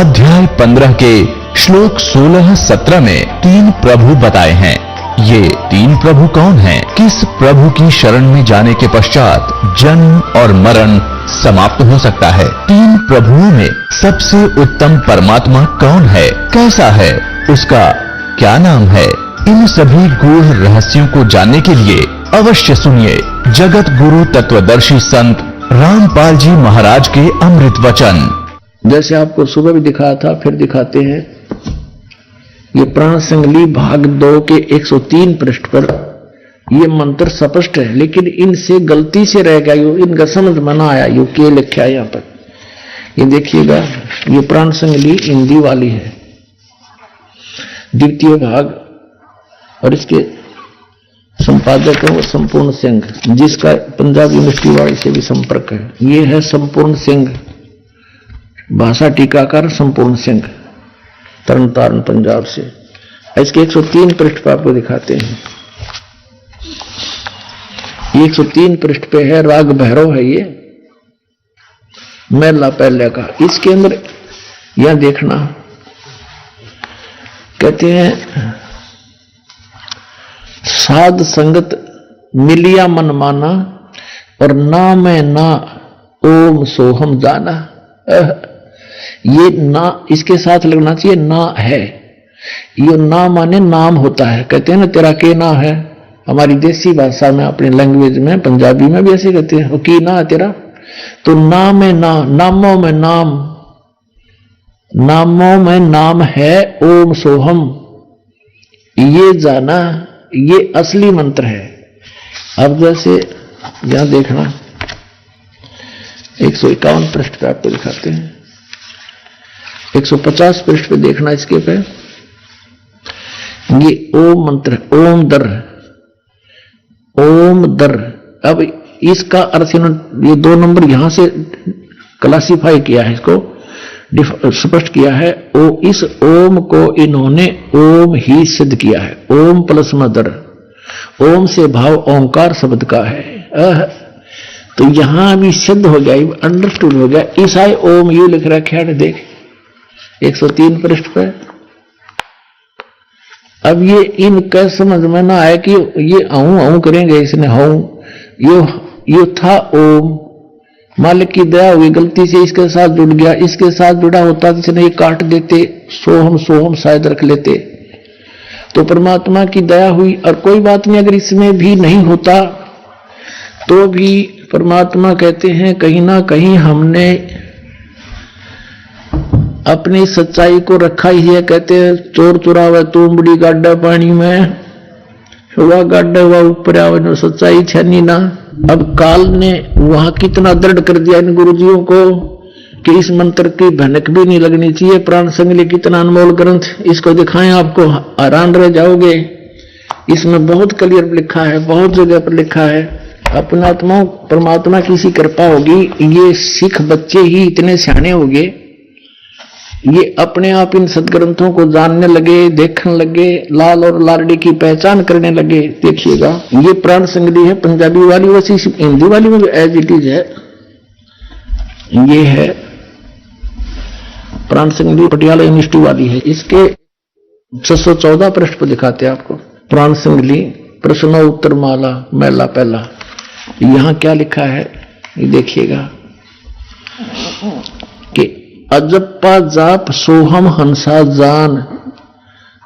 अध्याय 15 के श्लोक 16-17 में 3 प्रभु बताए हैं। ये 3 प्रभु कौन हैं? किस प्रभु की शरण में जाने के पश्चात जन्म और मरण समाप्त हो सकता है? 3 प्रभुओं में सबसे उत्तम परमात्मा कौन है? कैसा है? उसका क्या नाम है? इन सभी गूढ़ रहस्यों को जानने के लिए अवश्य सुनिए जगत गुरु तत्वदर्शी संत रामपाल जी महाराज के अमृत वचन। जैसे आपको सुबह भी दिखाया था, फिर दिखाते हैं। ये प्राण संगली भाग 2 के 103 पृष्ठ पर ये मंत्र स्पष्ट है, लेकिन इनसे गलती से रह गया, यो इनका समझ में ना आया। यो के लिखा है यहाँ पर, ये देखिएगा। ये प्राण संगली हिंदी वाली है, द्वितीय भाग, और इसके संपादक है वो संपूर्ण सिंह, जिसका पंजाब यूनिवर्सिटी वाले से भी संपर्क है। ये है संपूर्ण सिंह, भाषा टीकाकार संपूर्ण सिंह, तरन तारण पंजाब से। इसके 103 पृष्ठ पर आपको दिखाते हैं। 103 पृष्ठ पे है, राग भैरव है ये, मैला पहले का। इसके अंदर यह देखना, कहते हैं साध संगत मिलिया मन माना, और ना मैं ना ओम सोहम जाना। ये ना इसके साथ लगना चाहिए, ना है। ये ना माने नाम होता है। कहते हैं ना तेरा के ना है, हमारी देसी भाषा में, अपनी लैंग्वेज में, पंजाबी में भी ऐसे कहते हैं, की ना तेरा। तो ना में ना, नामों में नाम, नामों में नाम है ओम सोहम, ये जाना, ये असली मंत्र है। अब जैसे यहां देखना 151 पृष्ठ पे आपको दिखाते हैं, 150 पृष्ठ पे देखना। इसके पे ये ओम मंत्र, ओम दर, ओम दर। अब इसका अर्थ इन्होंने ये 2 नंबर यहां से क्लासिफाई किया है, इसको स्पष्ट किया है। इस ओम को इन्होंने ओम ही सिद्ध किया है, ओम प्लस मदर। ओम से भाव ओंकार शब्द का है। तो यहां भी सिद्ध हो गया, अंडरस्टूड हो गया। ईसाई ओम यू लिख रखा है, देख 103 पृष्ठ पे। अब ये इनका समझ में ना आया कि ये आऊं आऊं करेंगे, इसने हाउ, यो था ओम, मालिक की दया हुई, गलती से इसके साथ जुड़ गया। इसके साथ जुड़ा होता तो इसने ये काट देते, सोहम सोहम शायद रख लेते। तो परमात्मा की दया हुई, और कोई बात नहीं, अगर इसमें भी नहीं होता तो भी परमात्मा कहते हैं कहीं ना कहीं हमने अपनी सच्चाई को रखा ही है। कहते हैं चोर चुरावे तुमड़ी गाड्डा पानी में, वह गाड्डा हुआ ऊपर आवे, सच्चाई छनी ना। अब काल ने वहां कितना दृढ़ कर दिया इन गुरुजियों को कि इस मंत्र की भनक भी नहीं लगनी चाहिए। प्राण संगली कितना अनमोल ग्रंथ, इसको दिखाएं आपको हैरान रह जाओगे। इसमें बहुत क्लियर लिखा है, बहुत जगह पर लिखा है। अपना आत्मा परमात्मा की सी कृपा होगी, ये सिख बच्चे ही इतने सियाने हो गए, ये अपने आप इन सदग्रंथों को जानने लगे, देखने लगे, लाल और लाडली की पहचान करने लगे। देखिएगा ये प्राण संगली है पंजाबी वाली, वैसी हिंदी वाली में एज इट इज है। ये है प्राण संगली पटियाला यूनिवर्सिटी वाली है। इसके 614 पृष्ठ पर दिखाते हैं आपको प्राण संगली प्रश्नोत्तर माला मैला पहला। यहां क्या लिखा है ये देखिएगा कि अजप्पा जाप सोहम हंसा जान,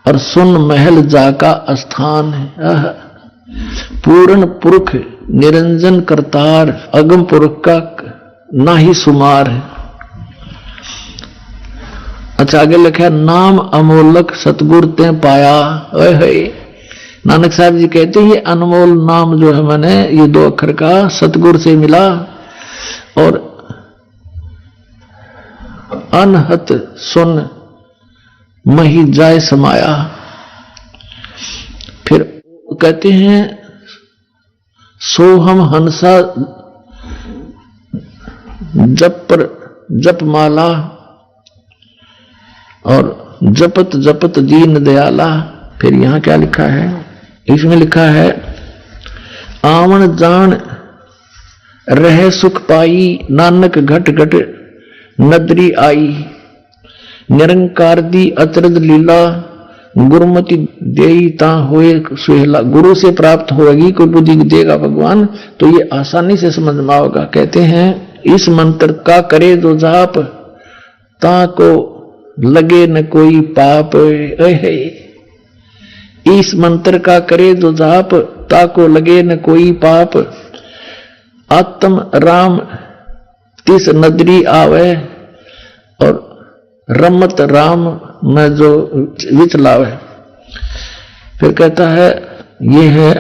और सुन महल जाका स्थान। पूर्ण पुरुष निरंजन करतार, अगम पुरुष का ना ही सुमार है। अच्छा आगे लिखा नाम अमोलक सतगुरु ते पाया। नानक साहब जी कहते हैं ये अनमोल नाम जो है मैंने ये 2 अक्षर का सतगुरु से मिला, और अनहत सुन मही जाय समाया। फिर कहते हैं सोहम हंसा जप माला, और जपत जपत दीन दयाला। फिर यहां क्या लिखा है, इसमें लिखा है आवन जान रहे सुख पाई, नानक घट घट नदरी आई। निरंकार दी अचरज लीला गुरुमति देई ता होए सुहेला। गुरु से प्राप्त होगी, कोई बुद्धि देगा भगवान तो ये आसानी से समझ में आएगा। कहते हैं इस मंत्र का करे जो जाप ता को लगे न कोई पाप। इस मंत्र का करे जो जाप ता को लगे न कोई पाप। आत्म राम तिस नदरी आवे और रमत राम में जो विचलावे। फिर कहता है ये है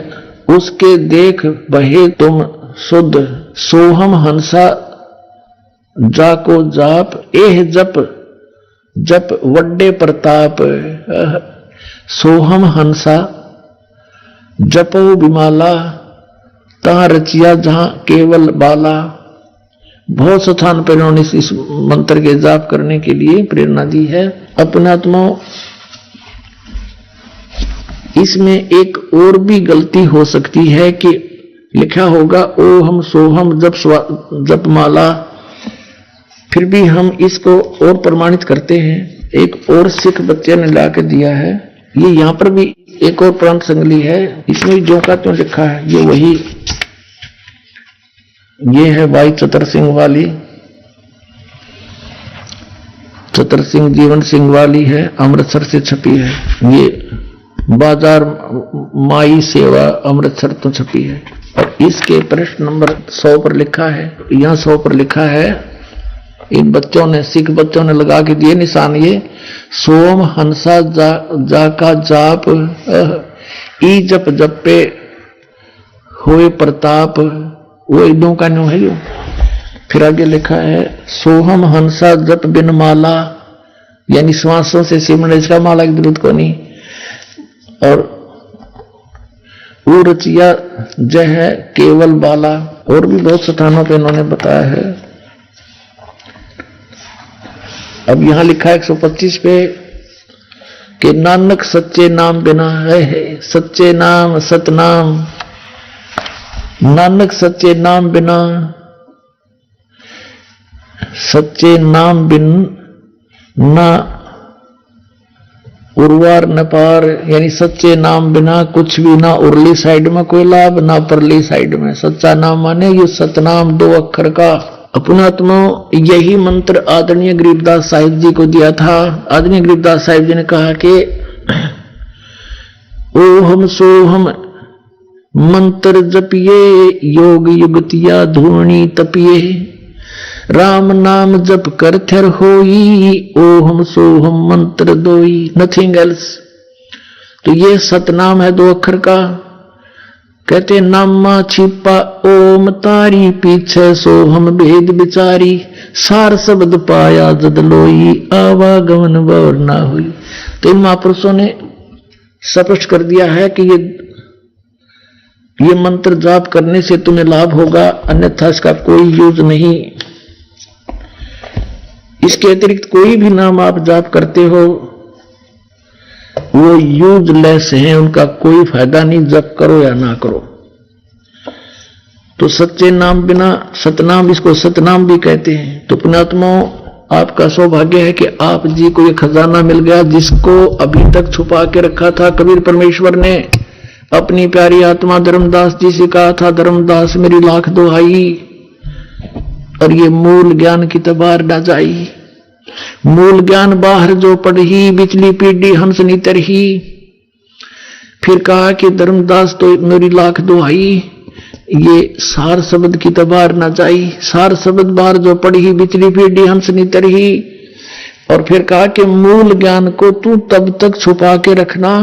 उसके देख बहे तुम शुद्ध सोहम हंसा जाको जाप एह जप जप वड्डे प्रताप। सोहम हंसा जपो विमाला तहां रचिया जहां केवल बाला। बहुत स्थान पर इन्होंने इस मंत्र के जाप करने के लिए प्रेरणा दी है। अपनात्मा इसमें एक और भी गलती हो सकती है कि लिखा होगा ओहम सोहम जप माला, फिर भी हम इसको और प्रमाणित करते हैं। एक और सिख बच्चे ने ला के दिया है, ये यहां पर भी एक और प्रांत संगली है, इसमें जो का त्यों लिखा है ये वही। ये है भाई चतर सिंह वाली, चतर सिंह जीवन सिंह वाली है, अमृतसर से छपी है। ये बाजार माई सेवा अमृतसर तो छपी है। और इसके प्रश्न नंबर 100 पर लिखा है, यहां 100 पर लिखा है, इन बच्चों ने सिख बच्चों ने लगा के दिए निशान, ये सोम हंसा जा का जाप ई जप जपे होए प्रताप। वो इनों का न्यू है जो। फिर आगे लिखा है सोहम हंसा जप बिन माला, यानी श्वासों से सिमरन, इसका माला की जरूरत को नहीं। और वो रचिया जय है केवल बाला। और भी बहुत स्थानों पे इन्होंने बताया है। अब यहां लिखा है 125 पे कि नानक सच्चे नाम बिना है, सच्चे नाम सतनाम, नानक सच्चे नाम बिना, सच्चे नाम बिन ना उर्वार न पार, यानी सच्चे नाम बिना कुछ भी ना उरली साइड में कोई लाभ ना परली साइड में। सच्चा नाम माने ये सतनाम 2 अक्षर का। अपनात्मा यही मंत्र आदरणीय गरीबदास साहिब जी को दिया था। आदरणीय गरीबदास साहिब जी ने कहा कि ओहम सोहम मंत्र जपिए योग युगतिया धूर्णी तपिए, राम नाम जप कर थर होई ओहम सोहम मंत्र दोई, नथिंग एल्स। तो ये सतनाम है 2 अक्षर का। कहते नामा छिपा ओम तारी पीछे सोहम भेद बिचारी, सार शब्द पाया जद लोई आवागमन वर ना हुई। तो इन महापुरुषों ने स्पष्ट कर दिया है कि ये मंत्र जाप करने से तुम्हें लाभ होगा, अन्यथा इसका कोई यूज नहीं। इसके अतिरिक्त कोई भी नाम आप जाप करते हो वो यूजलेस है, उनका कोई फायदा नहीं, जप करो या ना करो। तो सच्चे नाम बिना सतनाम, इसको सतनाम भी कहते हैं। तो पुण्यात्माओं आपका सौभाग्य है कि आप जी को ये खजाना मिल गया जिसको अभी तक छुपा के रखा था। कबीर परमेश्वर ने अपनी प्यारी आत्मा धर्मदास जी से कहा था, धर्मदास मेरी लाख दुहाई, और ये मूल ज्ञान की तबार न जाई। मूल ज्ञान बाहर जो पढ़ी बिचली पीढ़ी हंस नितर ही। फिर कहा कि धर्मदास तो मेरी लाख दुहाई, ये सार शब्द की तबार न जाई। सार शब्द बाहर जो पढ़ी बिचली पीढ़ी हंस नितर ही। और फिर कहा कि मूल ज्ञान को तू तब तक छुपा के रखना,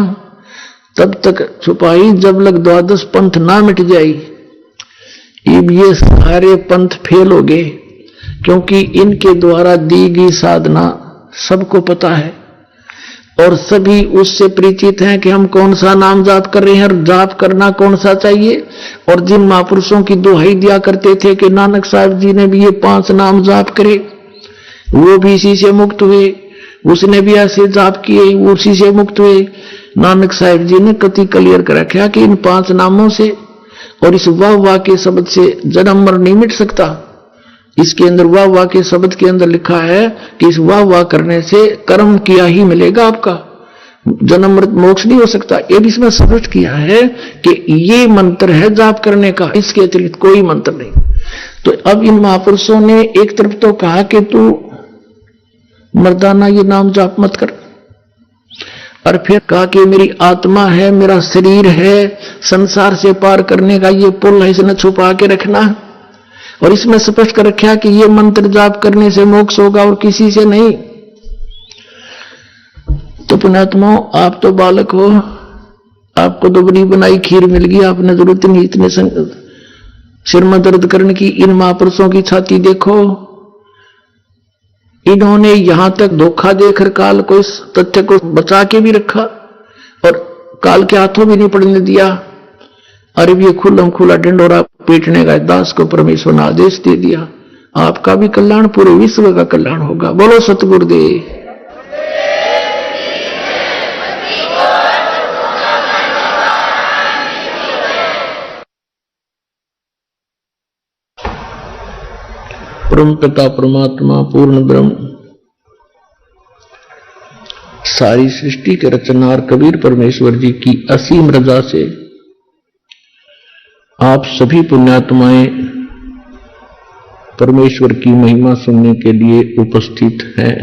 तब तक छुपाई जब लग 12 पंथ ना मिट जाई। अब ये सारे पंथ फेल हो गए, क्योंकि इनके द्वारा दी गई साधना सबको पता है और सभी उससे परिचित हैं कि हम कौन सा नाम जाप कर रहे हैं और जाप करना कौन सा चाहिए। और जिन महापुरुषों की दुहाई दिया करते थे कि नानक साहब जी ने भी ये 5 नाम जाप करे, वो भी इसी से मुक्त हुए, उसने भी ऐसे जाप किए, वो उसी से मुक्त हुए। नानक साहब जी ने कति क्लियर कर रखा कि इन 5 नामों से और इस वाह वाह के शब्द से जन्म मर नहीं मिट सकता। इसके अंदर वाह वाह के शब्द के अंदर लिखा है कि इस वाह वाह करने से कर्म किया ही मिलेगा, आपका जन्म मृत मोक्ष नहीं हो सकता। ये भी इसमें स्पष्ट किया है कि ये मंत्र है जाप करने का, इसके अतिरिक्त कोई मंत्र नहीं। तो अब इन महापुरुषों ने एक तरफ तो कहा कि तू मर्दाना ये नाम जाप मत कर, और फिर कहा कि मेरी आत्मा है, मेरा शरीर है, संसार से पार करने का ये पुल है, इसे छुपा के रखना। और इसमें स्पष्ट कर रखा कि ये मंत्र जाप करने से मोक्ष होगा और किसी से नहीं। तो पुण्यात्माओं, आप तो बालक हो, आपको तो बड़ी बनाई खीर मिल गई, आपने जरूरत नहीं इतने सिर में दर्द करने की। इन महापुरुषों की छाती देखो, इन्होंने यहां तक धोखा देकर काल को इस तथ्य को बचा के भी रखा और काल के हाथों भी नहीं पड़ने दिया। अरे ये खुल्लम खुला डंडोरा पीटने का दास को परमेश्वर ने आदेश दे दिया। आपका भी कल्याण, पूरे विश्व का कल्याण होगा। बोलो सतगुरुदेव। परम पिता परमात्मा पूर्ण ब्रह्म सारी सृष्टि के रचनार कबीर परमेश्वर जी की असीम रजा से आप सभी पुण्यात्माएं परमेश्वर की महिमा सुनने के लिए उपस्थित हैं।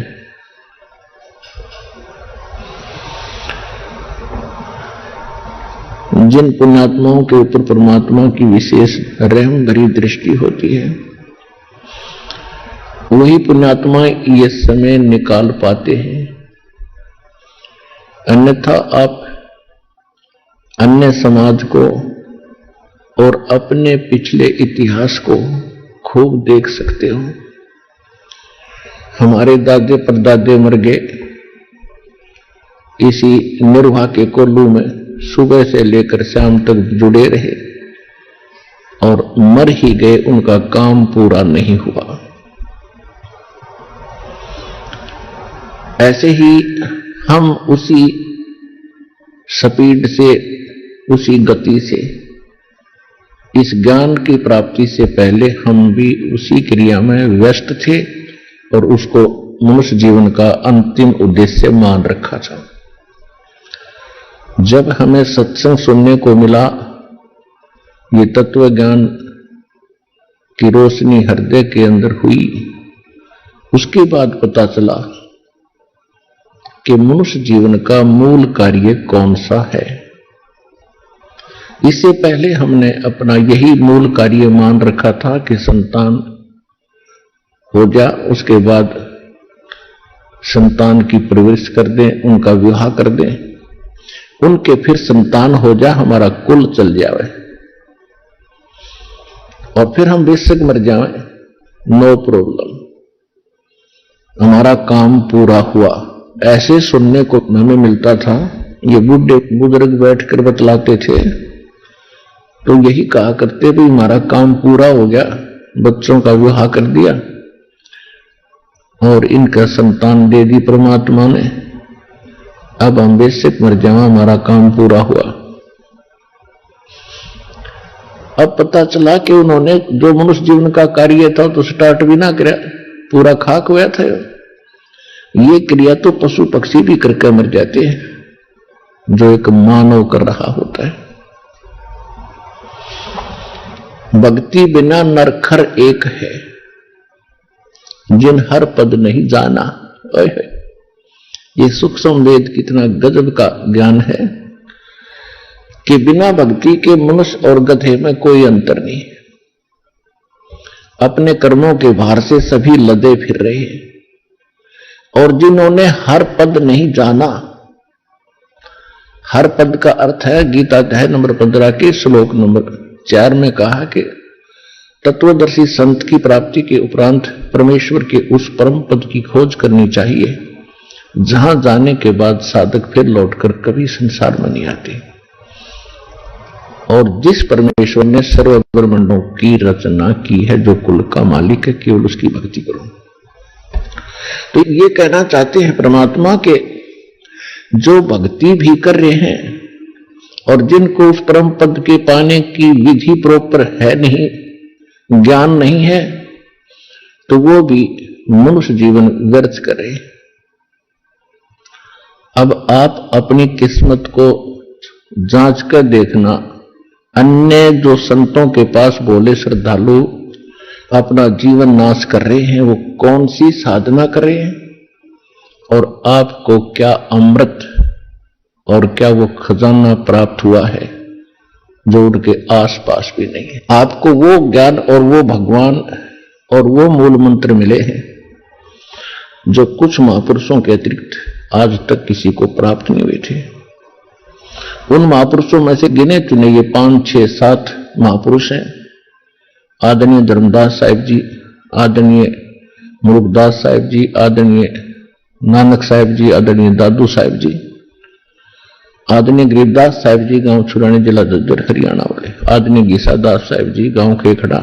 जिन पुण्यात्माओं के ऊपर परमात्मा की विशेष रहम भरी दृष्टि होती है, वही पुण्यात्मा ये समय निकाल पाते हैं। अन्यथा आप अन्य समाज को और अपने पिछले इतिहास को खूब देख सकते हो। हमारे दादे परदादे मर गए इसी निर्वाह के कोल्लू में, सुबह से लेकर शाम तक जुड़े रहे और मर ही गए, उनका काम पूरा नहीं हुआ। ऐसे ही हम उसी स्पीड से, उसी गति से, इस ज्ञान की प्राप्ति से पहले हम भी उसी क्रिया में व्यस्त थे और उसको मनुष्य जीवन का अंतिम उद्देश्य मान रखा था। जब हमें सत्संग सुनने को मिला, ये तत्व ज्ञान की रोशनी हृदय के अंदर हुई, उसके बाद पता चला कि मनुष्य जीवन का मूल कार्य कौन सा है। इससे पहले हमने अपना यही मूल कार्य मान रखा था कि संतान हो जा, उसके बाद संतान की परवरिश कर दें, उनका विवाह कर दें, उनके फिर संतान हो जा, हमारा कुल चल जाए और फिर हम बेशक मर जाएं, नो प्रॉब्लम, हमारा काम पूरा हुआ। ऐसे सुनने को हमें मिलता था। ये बूढ़े बुजुर्ग बैठकर बतलाते थे तो यही कहा करते भी हमारा काम पूरा हो गया, बच्चों का विवाह कर दिया और इनका संतान दे दी परमात्मा ने, अब हम बेशक मर जाए, हमारा काम पूरा हुआ। अब पता चला कि उन्होंने जो मनुष्य जीवन का कार्य था तो स्टार्ट भी ना किया, पूरा खाक हुआ था। ये क्रिया तो पशु पक्षी भी करके मर जाते हैं जो एक मानव कर रहा होता है। भक्ति बिना नरखर एक है, जिन हर पद नहीं जाना। ये सूक्ष्म वेद कितना गजब का ज्ञान है कि बिना भक्ति के मनुष्य और गधे में कोई अंतर नहीं है। अपने कर्मों के भार से सभी लदे फिर रहे हैं और जिन्होंने हर पद नहीं जाना, हर पद का अर्थ है गीता अध्याय नंबर 15 के श्लोक नंबर 4 में कहा कि तत्वदर्शी संत की प्राप्ति के उपरांत परमेश्वर के उस परम पद की खोज करनी चाहिए जहां जाने के बाद साधक फिर लौटकर कभी संसार में नहीं आते। और जिस परमेश्वर ने सर्व ब्रह्मांडों की रचना की है, जो कुल का मालिक है, केवल उसकी भक्ति करो। तो ये कहना चाहते हैं परमात्मा के जो भक्ति भी कर रहे हैं और जिनको उस परम पद के पाने की विधि प्रॉपर है नहीं, ज्ञान नहीं है, तो वो भी मनुष्य जीवन व्यर्थ करे। अब आप अपनी किस्मत को जांच कर देखना, अन्य जो संतों के पास बोले श्रद्धालु अपना जीवन नाश कर रहे हैं, वो कौन सी साधना कर रहे हैं, और आपको क्या अमृत और क्या वो खजाना प्राप्त हुआ है जो उनके आसपास भी नहीं है। आपको वो ज्ञान और वो भगवान और वो मूल मंत्र मिले हैं जो कुछ महापुरुषों के अतिरिक्त आज तक किसी को प्राप्त नहीं हुए थे। उन महापुरुषों में से गिने चुने ये 5, 6, 7 महापुरुष हैं। आदरणीय धर्मदास साहिब जी, आदरणीय मुरुगदास साहिब जी, आदरणीय नानक साहिब जी, आदरणीय दादू साहिब जी, आदरणीय गरीबदास साहिब जी गांव छुरानी जिला झज्जर हरियाणा वाले, आदरणीय गीसादास साहिब जी गांव खेखड़ा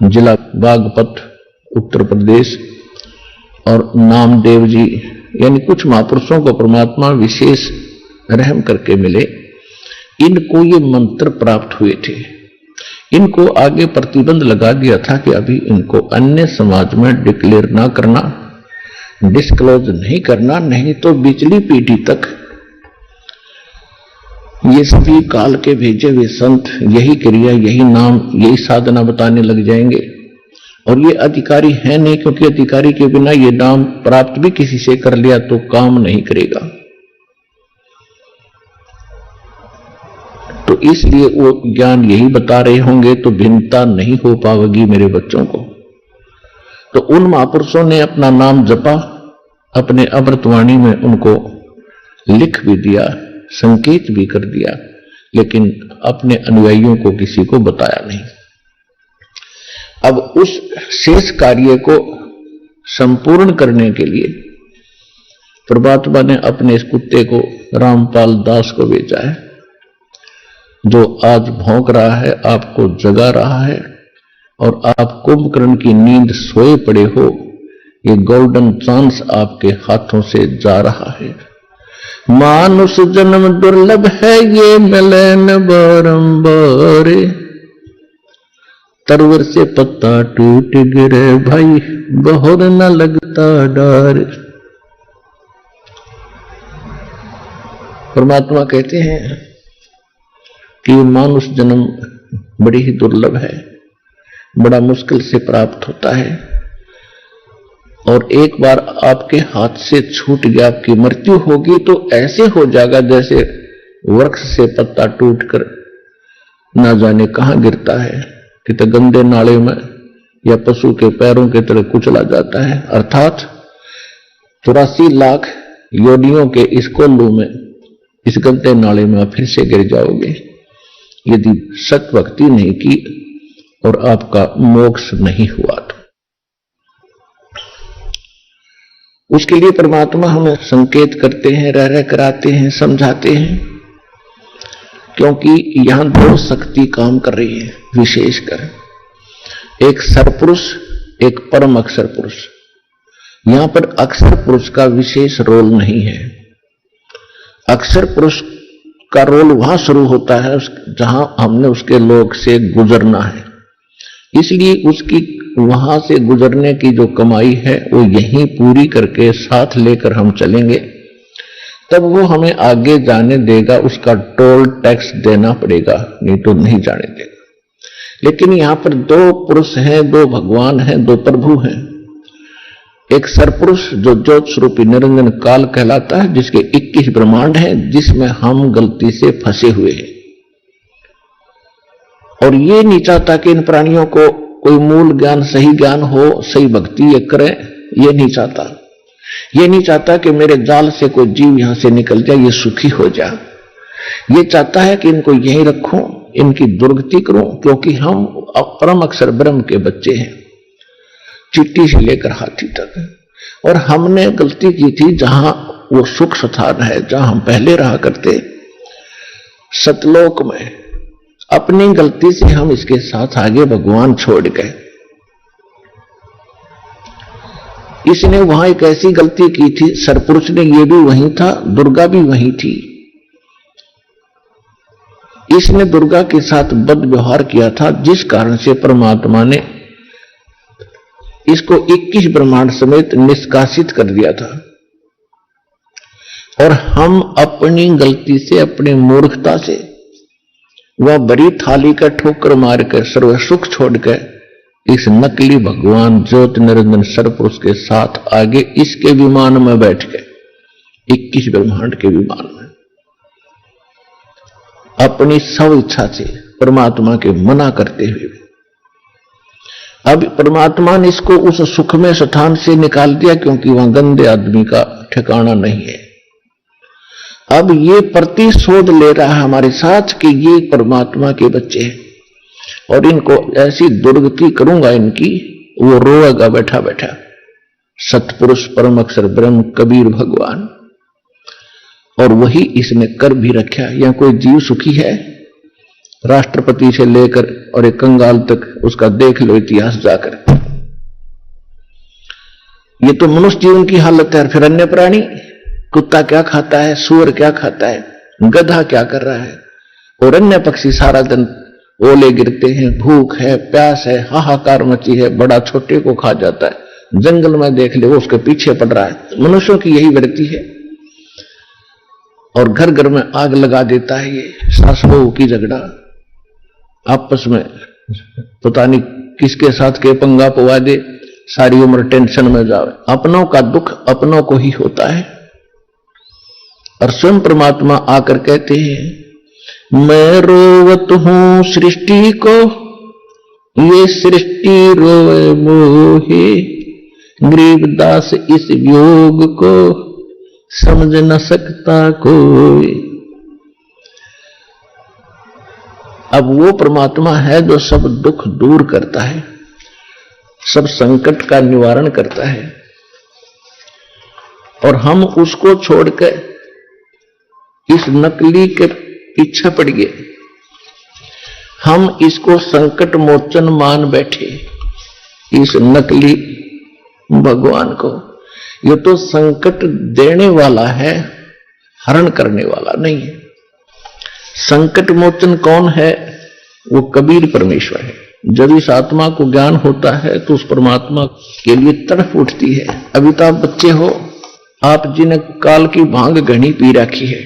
जिला बागपत उत्तर प्रदेश, और नामदेव जी, यानी कुछ महापुरुषों को परमात्मा विशेष रहम करके मिले। इनको ये मंत्र प्राप्त हुए थे। इनको आगे प्रतिबंध लगा दिया था कि अभी इनको अन्य समाज में डिक्लेयर ना करना, डिस्क्लोज नहीं करना, नहीं तो बिचली पीढ़ी तक ये सभी काल के भेजे हुए संत यही क्रिया, यही नाम, यही साधना बताने लग जाएंगे। और ये अधिकारी है नहीं, क्योंकि अधिकारी के बिना ये नाम प्राप्त भी किसी से कर लिया तो काम नहीं करेगा। तो इसलिए वो ज्ञान यही बता रहे होंगे, तो भिन्नता नहीं हो पाएगी मेरे बच्चों को। तो उन महापुरुषों ने अपना नाम जपा, अपने अमृतवाणी में उनको लिख भी दिया, संकेत भी कर दिया, लेकिन अपने अनुयायियों को किसी को बताया नहीं। अब उस शेष कार्य को संपूर्ण करने के लिए परमात्मा ने अपने इस कुत्ते को रामपाल दास को भेजा है, जो आज भौंक रहा है, आपको जगा रहा है, और आप कुंभकर्ण की नींद सोए पड़े हो। ये गोल्डन चांस आपके हाथों से जा रहा है। मानुष जन्म दुर्लभ है, ये मिले न बारंबार, तरवर से पत्ता टूट गिरे भाई, बहुर न लगता डर। परमात्मा कहते हैं कि मानुष जन्म बड़ी ही दुर्लभ है, बड़ा मुश्किल से प्राप्त होता है, और एक बार आपके हाथ से छूट गया, आपकी मृत्यु होगी तो ऐसे हो जाएगा जैसे वृक्ष से पत्ता टूटकर ना जाने कहां गिरता है, कितने गंदे नाले में या पशु के पैरों के तरह कुचला जाता है। अर्थात 84 लाख योनियों के इस कोल्लू में, इस गंदे नाले में आप फिर से गिर जाओगे यदि सत भक्ति नहीं की और आपका मोक्ष नहीं हुआ तो। उसके लिए परमात्मा हमें संकेत करते हैं, रह रह कराते हैं, समझाते हैं, क्योंकि यहां 2 शक्ति काम कर रही है विशेषकर, एक सरपुरुष, एक परम अक्षर पुरुष। यहां पर अक्षर पुरुष का विशेष रोल नहीं है। अक्षर पुरुष का रोल वहां शुरू होता है जहां हमने उसके लोक से गुजरना है, इसलिए उसकी वहां से गुजरने की जो कमाई है वो यहीं पूरी करके साथ लेकर हम चलेंगे, तब वो हमें आगे जाने देगा। उसका टोल टैक्स देना पड़ेगा, नहीं तो नहीं जाने देगा। लेकिन यहां पर 2 पुरुष हैं, 2 भगवान हैं, 2 प्रभु हैं। एक सरपुरुष जो ज्योत स्वरूपी निरंजन काल कहलाता है, जिसके 21 ब्रह्मांड हैं, जिसमें हम गलती से फंसे हुए हैं। और ये नहीं चाहता कि इन प्राणियों को कोई मूल ज्ञान, सही ज्ञान हो, सही भक्ति ये करें, ये नहीं चाहता। ये नहीं चाहता कि मेरे जाल से कोई जीव यहां से निकल जाए, ये सुखी हो जाए। ये चाहता है कि इनको यहीं रखूं, इनकी दुर्गति करूं, क्योंकि हम परम अक्षर ब्रह्म के बच्चे हैं, चिट्टी से लेकर हाथी तक। और हमने गलती की थी जहां वो सुख स्थान है, जहां हम पहले रहा करते सतलोक में, अपनी गलती से हम इसके साथ आगे भगवान छोड़ गए। इसने वहां एक ऐसी गलती की थी, सरपुरुष ने, ये भी वहीं था, दुर्गा भी वहीं थी। इसने दुर्गा के साथ बद व्यवहार किया था, जिस कारण से परमात्मा ने इसको 21 ब्रह्मांड समेत निष्कासित कर दिया था। और हम अपनी गलती से, अपनी मूर्खता से वह बड़ी थाली का ठोकर मारकर सर्व सुख छोड़कर इस नकली भगवान ज्योति निरंजन सरपुरुष के साथ आगे इसके विमान में बैठ गए, 21 ब्रह्मांड के विमान में, अपनी स्व इच्छा से परमात्मा के मना करते हुए। अब परमात्मा ने इसको उस सुखमय स्थान से निकाल दिया, क्योंकि वहां गंदे आदमी का ठिकाना नहीं है। अब ये प्रतिशोध ले रहा है हमारे साथ कि ये परमात्मा के बच्चे हैं और इनको ऐसी दुर्गति करूंगा इनकी, वो रोएगा बैठा बैठा। सतपुरुष परम अक्षर ब्रह्म कबीर भगवान, और वही इसने कर भी रखा। या कोई जीव सुखी है? राष्ट्रपति से लेकर और एक कंगाल तक उसका देख लो इतिहास जाकर। ये तो मनुष्य जीवन की हालत है। फिर अन्य प्राणी, कुत्ता क्या खाता है, सूअर क्या खाता है, गधा क्या कर रहा है, और अन्य पक्षी सारा दिन ओले गिरते हैं, भूख है, प्यास है, हाहाकार मची है, बड़ा छोटे को खा जाता है। जंगल में देख ले वो उसके पीछे पड़ रहा है। मनुष्यों की यही वृत्ति है। और घर घर में आग लगा देता है ये सास बहू की झगड़ा, आपस में पता नहीं किसके साथ के पंगा पवा दे, सारी उम्र टेंशन में जावे। अपनों का दुख अपनों को ही होता है। और स्वयं परमात्मा आकर कहते हैं, मैं रोवत हूं सृष्टि को, ये सृष्टि रोए मोहे, गरीबदास इस योग को समझ न सकता कोई। अब वो परमात्मा है जो सब दुख दूर करता है, सब संकट का निवारण करता है, और हम उसको छोड़कर इस नकली के पीछे पड़ गए। हम इसको संकट मोचन मान बैठे, इस नकली भगवान को। ये तो संकट देने वाला है, हरण करने वाला नहीं है। संकट मोचन कौन है? वो कबीर परमेश्वर है। जब इस आत्मा को ज्ञान होता है तो उस परमात्मा के लिए तड़प उठती है। अभी तो आप बच्चे हो, आप जिन्हें काल की भांग घनी पी रखी है,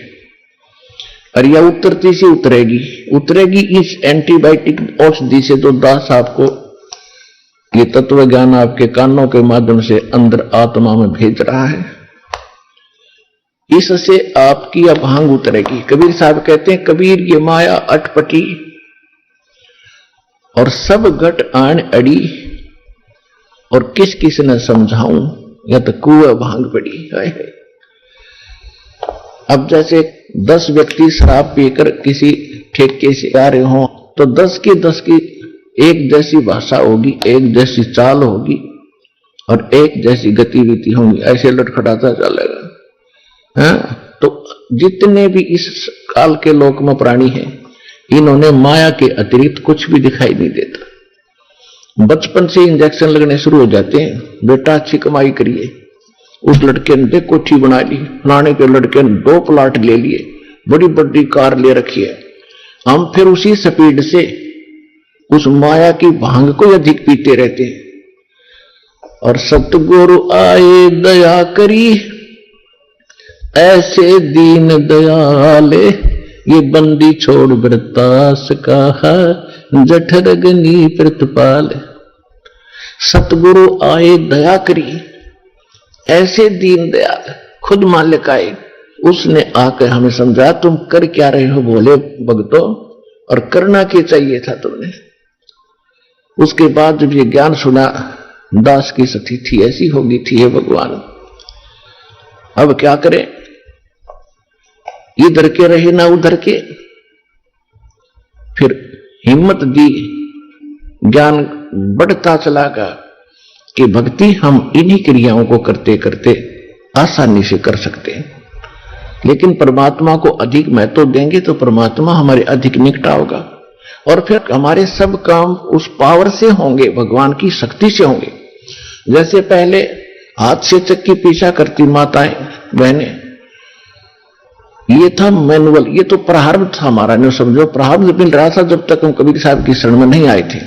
और यह उतरती से उतरेगी इस एंटीबायोटिक औषधि से, तो दास आपको ये तत्व ज्ञान आपके कानों के माध्यम से अंदर आत्मा में भेज रहा है। इससे आपकी अब भांग उतरेगी। कबीर साहब कहते हैं, कबीर ये माया अटपटी और सब घट आन अड़ी, और किस किस न समझाऊं, या तो कुएं भांग पड़ी है। अब जैसे 10 व्यक्ति शराब पीकर किसी ठेके से आ रहे हो, तो 10 की एक जैसी भाषा होगी, एक जैसी चाल होगी, और एक जैसी गतिविधि होंगी, ऐसे लटखटाता चलेगा। तो जितने भी इस काल के लोक में प्राणी हैं, इन्होंने माया के अतिरिक्त कुछ भी दिखाई नहीं देता। बचपन से इंजेक्शन लगने शुरू हो जाते हैं, बेटा अच्छी कमाई करिए, उस लड़के ने कोठी बना ली, फलाने के लड़के ने 2 प्लाट ले लिए, बड़ी बड़ी कार ले रखी है। हम फिर उसी स्पीड से उस माया की भांग को अधिक पीते रहते हैं। और सतगुरु आए दया करी, ऐसे दीन दयाले, ये बंदी छोड़ वृतास कहा, जठरगनी प्रतिपाल। सतगुरु आए दया करी, ऐसे दीन दयाल, खुद मालिक आए, उसने आकर हमें समझा तुम कर क्या रहे हो भोले भक्तों, और करना क्या चाहिए था तुमने। उसके बाद जब ये ज्ञान सुना, दास की स्थिति ऐसी होगी थी, हे भगवान अब क्या करें, इधर के रहे ना उधर के। फिर हिम्मत दी, ज्ञान बढ़ता चला गया कि भक्ति हम इन्हीं क्रियाओं को करते करते आसानी से कर सकते हैं। लेकिन परमात्मा को अधिक महत्व देंगे तो परमात्मा हमारे अधिक निकट होगा, और फिर हमारे सब काम उस पावर से होंगे, भगवान की शक्ति से होंगे। जैसे पहले हाथ से चक्की पीछा करती माताएं बहनें, ये था मैनुअल, ये तो प्रारब्ध था हमारा, नहीं समझो, प्रारब्ध मिल रहा था जब तक हम कबीर साहब की शरण में नहीं आए थे।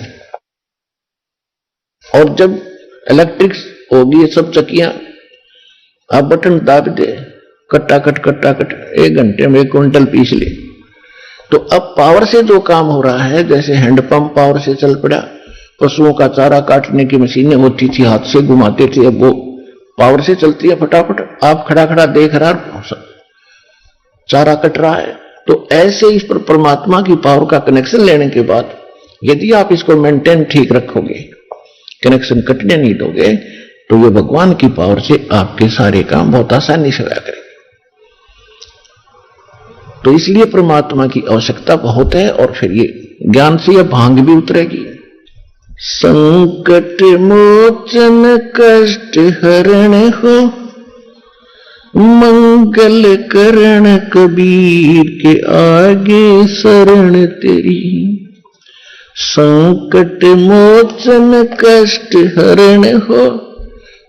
और जब इलेक्ट्रिक होगी ये सब चक्कियां, आप बटन दाब दे, कट्टा कट 1 घंटे में 1 क्विंटल पीस ले। तो अब पावर से जो काम हो रहा है, जैसे हैंडपंप पावर से चल पड़ा, पशुओं का चारा काटने की मशीनें होती थी, हाथ से घुमाते थे, अब वो पावर से चलती है फटाफट, आप खड़ा खड़ा देख रहा, चारा कट रहा है। तो ऐसे इस पर परमात्मा की पावर का कनेक्शन लेने के बाद यदि आप इसको मेंटेन ठीक रखोगे, कनेक्शन कटने नहीं दोगे, तो ये भगवान की पावर से आपके सारे काम बहुत आसानी से होया करेंगे। तो इसलिए परमात्मा की आवश्यकता बहुत है, और फिर ये ज्ञान से यह भांग भी उतरेगी। संकट मोचन कष्ट हरण हो, मंगल करण कबीर के आगे शरण तेरी। संकट मोचन कष्ट हरण हो,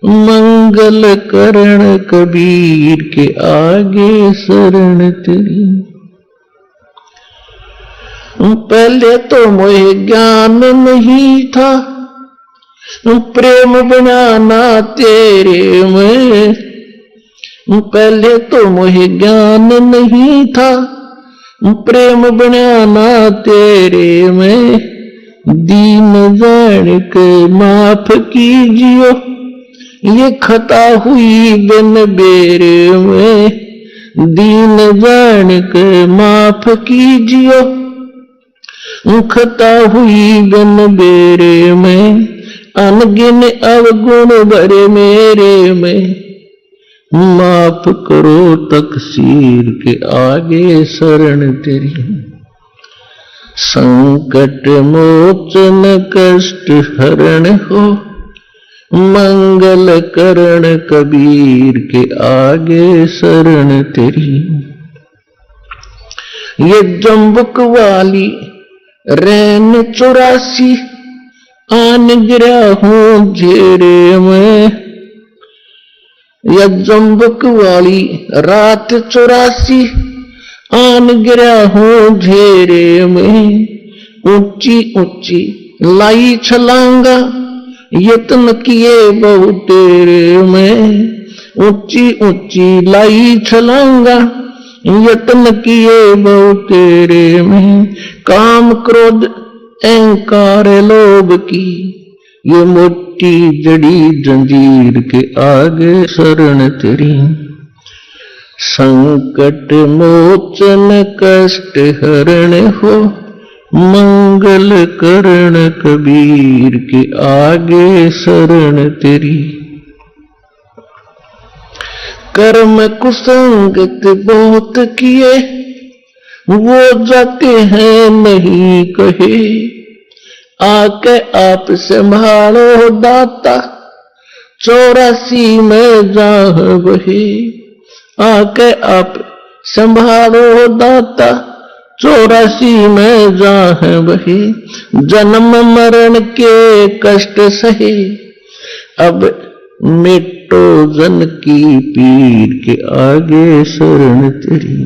मंगल करण कबीर के आगे शरण तेरी। पहले तो मोहे ज्ञान नहीं था, प्रेम बनाना तेरे में। पहले तो मोहे ज्ञान नहीं था, प्रेम बनाना तेरे में। दीन जान के माफ कीजियो, ये खता हुई बिन बेरे में। दीन जान के माफ कीजियो, खता हुई बिन बेरे में। अनगिन अवगुण भरे मेरे में, माफ करो तकसीर के आगे शरण तेरी। संकट मोचन कष्ट हरण हो, मंगल करण कबीर के आगे शरण तेरी। ये जम्बुक वाली रैन 84 आन गिरा हूं झेरे में। यह जम्बुक वाली रात 84 आन गिरा हूं झेरे में। ऊंची ऊंची लाई छलांगा, यत्न किए बहु तेरे में। ऊंची ऊंची लाई छलांगा, यत्न किए बहु तेरे में। काम क्रोध अहंकार लोभ की, ये मोटी जड़ी जंजीर के आगे शरण तेरी। संकट मोचन कष्ट हरण हो, मंगल करण कबीर के आगे शरण तेरी। कर्म कुसंगत बहुत किए, वो जाते हैं नहीं कहे। आके आप संभालो दाता, 84 में जहां बहे। आके आप संभालो दाता, 84 में जहां बहे। जन्म मरण के कष्ट सहे, अब मिटो जन की पीर के आगे शरण तेरी।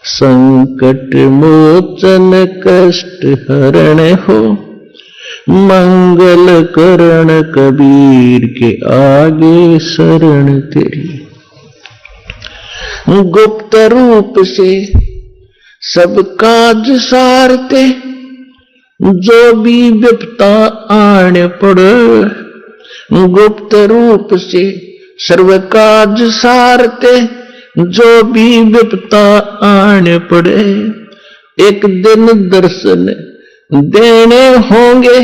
संकट मोचन कष्ट हरण हो, मंगल करण कबीर के आगे शरण तेरी। गुप्त रूप से सब काज सारते, जो भी विपता आने पड़े। गुप्त रूप से सर्व काज सारते, जो भी विपता आने पड़े। एक दिन दर्शन देने होंगे,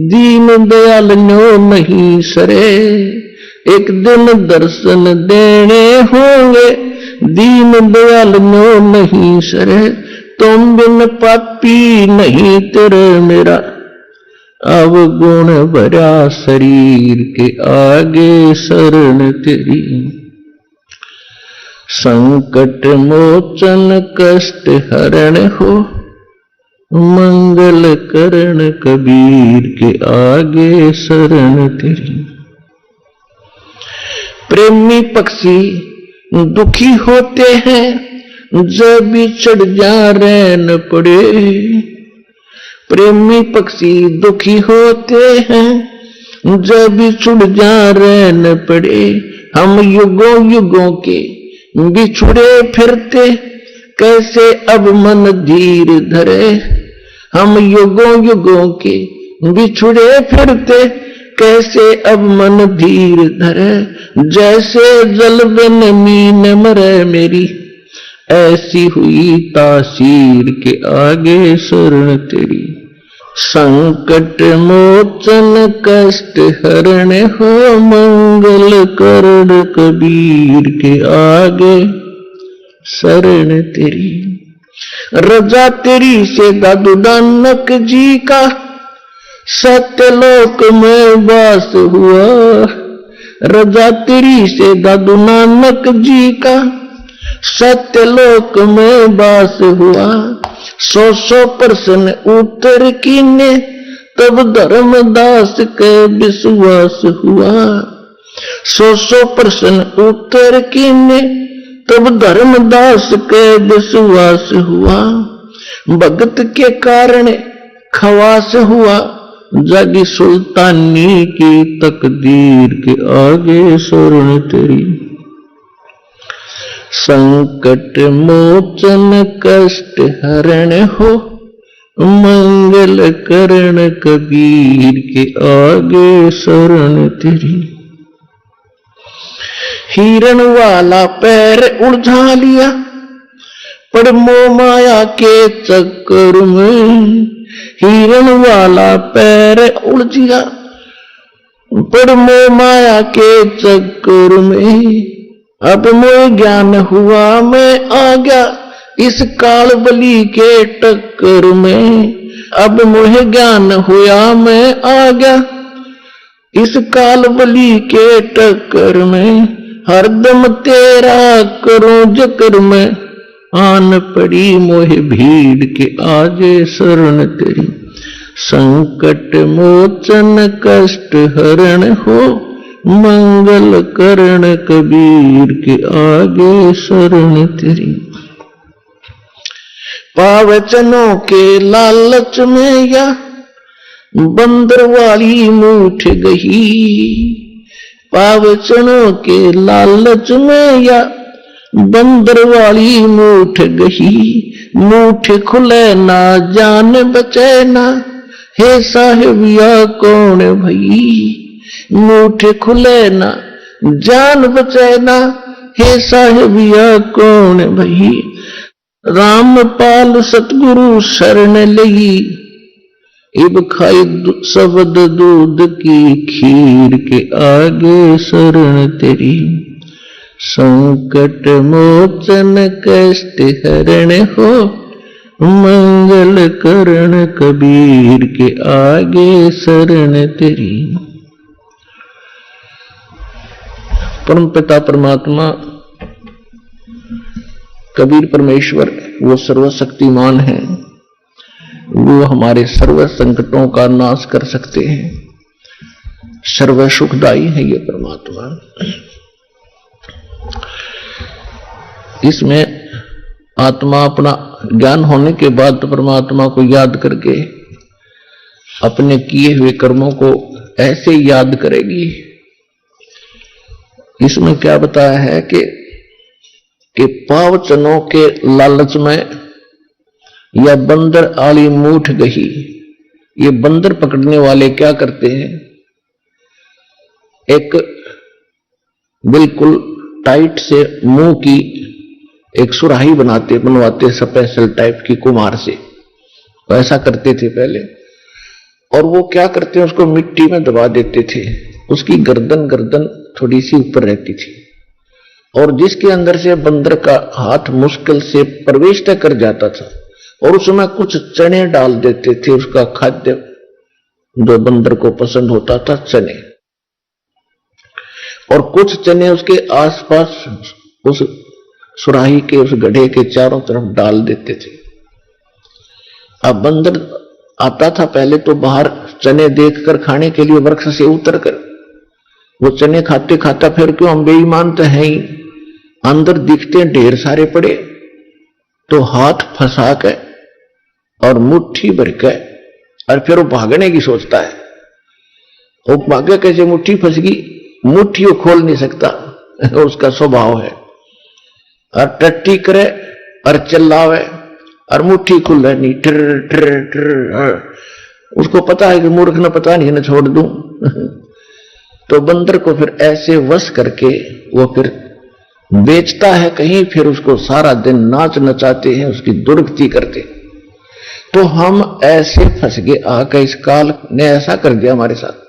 दीन दयाल नो नहीं सरे। एक दिन दर्शन देने होंगे, दीन दयाल नो नहीं सरे। तुम बिन पापी नहीं तेरे मेरा, अवगुण भरा शरीर के आगे शरण तेरी। संकट मोचन कष्ट हरण हो, मंगल करण कबीर के आगे शरण तेरी। प्रेमी पक्षी दुखी होते हैं, जब भी चढ़ जा रैन पड़े। प्रेमी पक्षी दुखी होते हैं, जब बिछुड़ जा रहन पड़े, हम युगों युगों के बिछुड़े फिरते, कैसे अब मन धीर धरे। हम युगों युगों के बिछुड़े फिरते, कैसे अब मन धीर धरे। जैसे जल बिन मीन मरे मेरी, ऐसी हुई तासीर के आगे शरण तेरी। संकट मोचन कष्ट हरण हो, मंगल करण कबीर के आगे शरण तेरी। रजा तेरी से दादू नानक जी का, सत्यलोक में वास हुआ। रजा तेरी से दादू नानक जी का, सत्यलोक में वास हुआ। 100 प्रश्न उत्तर कीने, तब धर्मदास के विश्वास हुआ। 100 प्रश्न उत्तर कीने, तब धर्मदास के विश्वास हुआ। भगत के कारण खवास हुआ, जागी सुल्तानी की तकदीर के आगे शरण तेरी। संकट मोचन कष्ट हरण हो, मंगल करण कबीर के आगे शरण तेरी। हिरण वाला पैर उलझा लिया, पड़ मोह माया के चक्कर में। हिरण वाला पैर उलझिया, पड़ मोह माया के चक्कर में। अब मोह ज्ञान हुआ मैं आ गया, इस काल बली के टक्कर में। अब मोह ज्ञान हुआ मैं आ गया, इस काल बली के टक्कर में। हरदम तेरा करूं जिक्र में, आन पड़ी मोह भीड़ के आगे शरण तेरी। संकट मोचन कष्ट हरण हो, मंगल करण कबीर के आगे शरण तेरी। पावचनों के लालच में या बंदर वाली मूठ गई। पावचनों के लालच में या बंदर वाली मूठ गई। मूठ खुले ना जान बचे ना, हे साहिबिया कौन भई। मूठ खुले ना जान बचे ना, हे साहिबिया कौन भई। रामपाल सतगुरु शरण लगी, इब खाई शब्द दूध की खीर के आगे शरण तेरी। संकट मोचन कष्ट हरण हो, मंगल करण कबीर के आगे शरण तेरी। परम पिता परमात्मा कबीर परमेश्वर वो सर्वशक्तिमान है, वो हमारे सर्व संकटों का नाश कर सकते हैं। सर्व सुखदाई है ये परमात्मा। इसमें आत्मा अपना ज्ञान होने के बाद तो परमात्मा को याद करके अपने किए हुए कर्मों को ऐसे याद करेगी। इसमें क्या बताया है कि पावचनों के लालच में या बंदर आली मूठ गई। ये बंदर पकड़ने वाले क्या करते हैं, एक बिल्कुल टाइट से मुंह की एक सुराही बनवाते स्पेशल टाइप की कुम्हार से, ऐसा करते थे पहले। और वो क्या करते हैं, उसको मिट्टी में दबा देते थे। उसकी गर्दन थोड़ी सी ऊपर रहती थी, और जिसके अंदर से बंदर का हाथ मुश्किल से प्रवेश कर जाता था, और उसमें कुछ चने डाल देते थे। उसका खाद्य जो बंदर को पसंद होता था, चने, और कुछ चने उसके आसपास उस सुराही के उस गड्ढे के चारों तरफ डाल देते थे। अब बंदर आता था पहले तो बाहर चने देखकर खाने के लिए वृक्ष से उतर कर, वो चने खाते खाता, फिर क्यों हम बेईमान तो हैं ही, अंदर दिखते ढेर सारे पड़े, तो हाथ फंसा के और मुट्ठी भर के और फिर वो भागने की सोचता है। वो भाग्य कैसे मुट्ठी फंस गई, मुट्ठी वो खोल नहीं सकता, उसका स्वभाव है। और टट्टी करे और चिल्लावे और मुट्ठी खुल नहीं, टर टर टर। उसको पता है कि मूर्ख ने पता नहीं, ना छोड़ दूं। तो बंदर को फिर ऐसे वश करके वो फिर बेचता है कहीं, फिर उसको सारा दिन नाच नचाते हैं, उसकी दुर्गति करते। तो हम ऐसे फंस गए आके, इस काल ने ऐसा कर दिया हमारे साथ।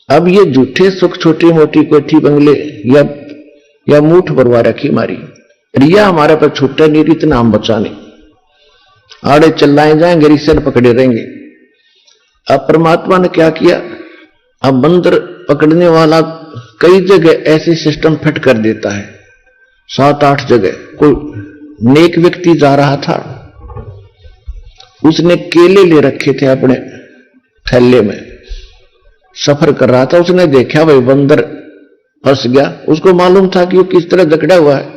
अब ये झूठे सुख, छोटी मोटी कोठी बंगले या मूठ भरवा रखी हमारी, रिया हमारे पर छूटे नहीं, इतना हम बचा नहीं, आड़े चिल्लाए जाएंगे, रिश्ते पकड़े रहेंगे। अब परमात्मा ने क्या किया, अब बंदर पकड़ने वाला कई जगह ऐसे सिस्टम फिट कर देता है, 7-8 जगह। कोई नेक व्यक्ति जा रहा था, उसने केले ले रखे थे अपने थैले में, सफर कर रहा था, उसने देखा भाई बंदर फंस गया, उसको मालूम था कि वो किस तरह जकड़ा हुआ है।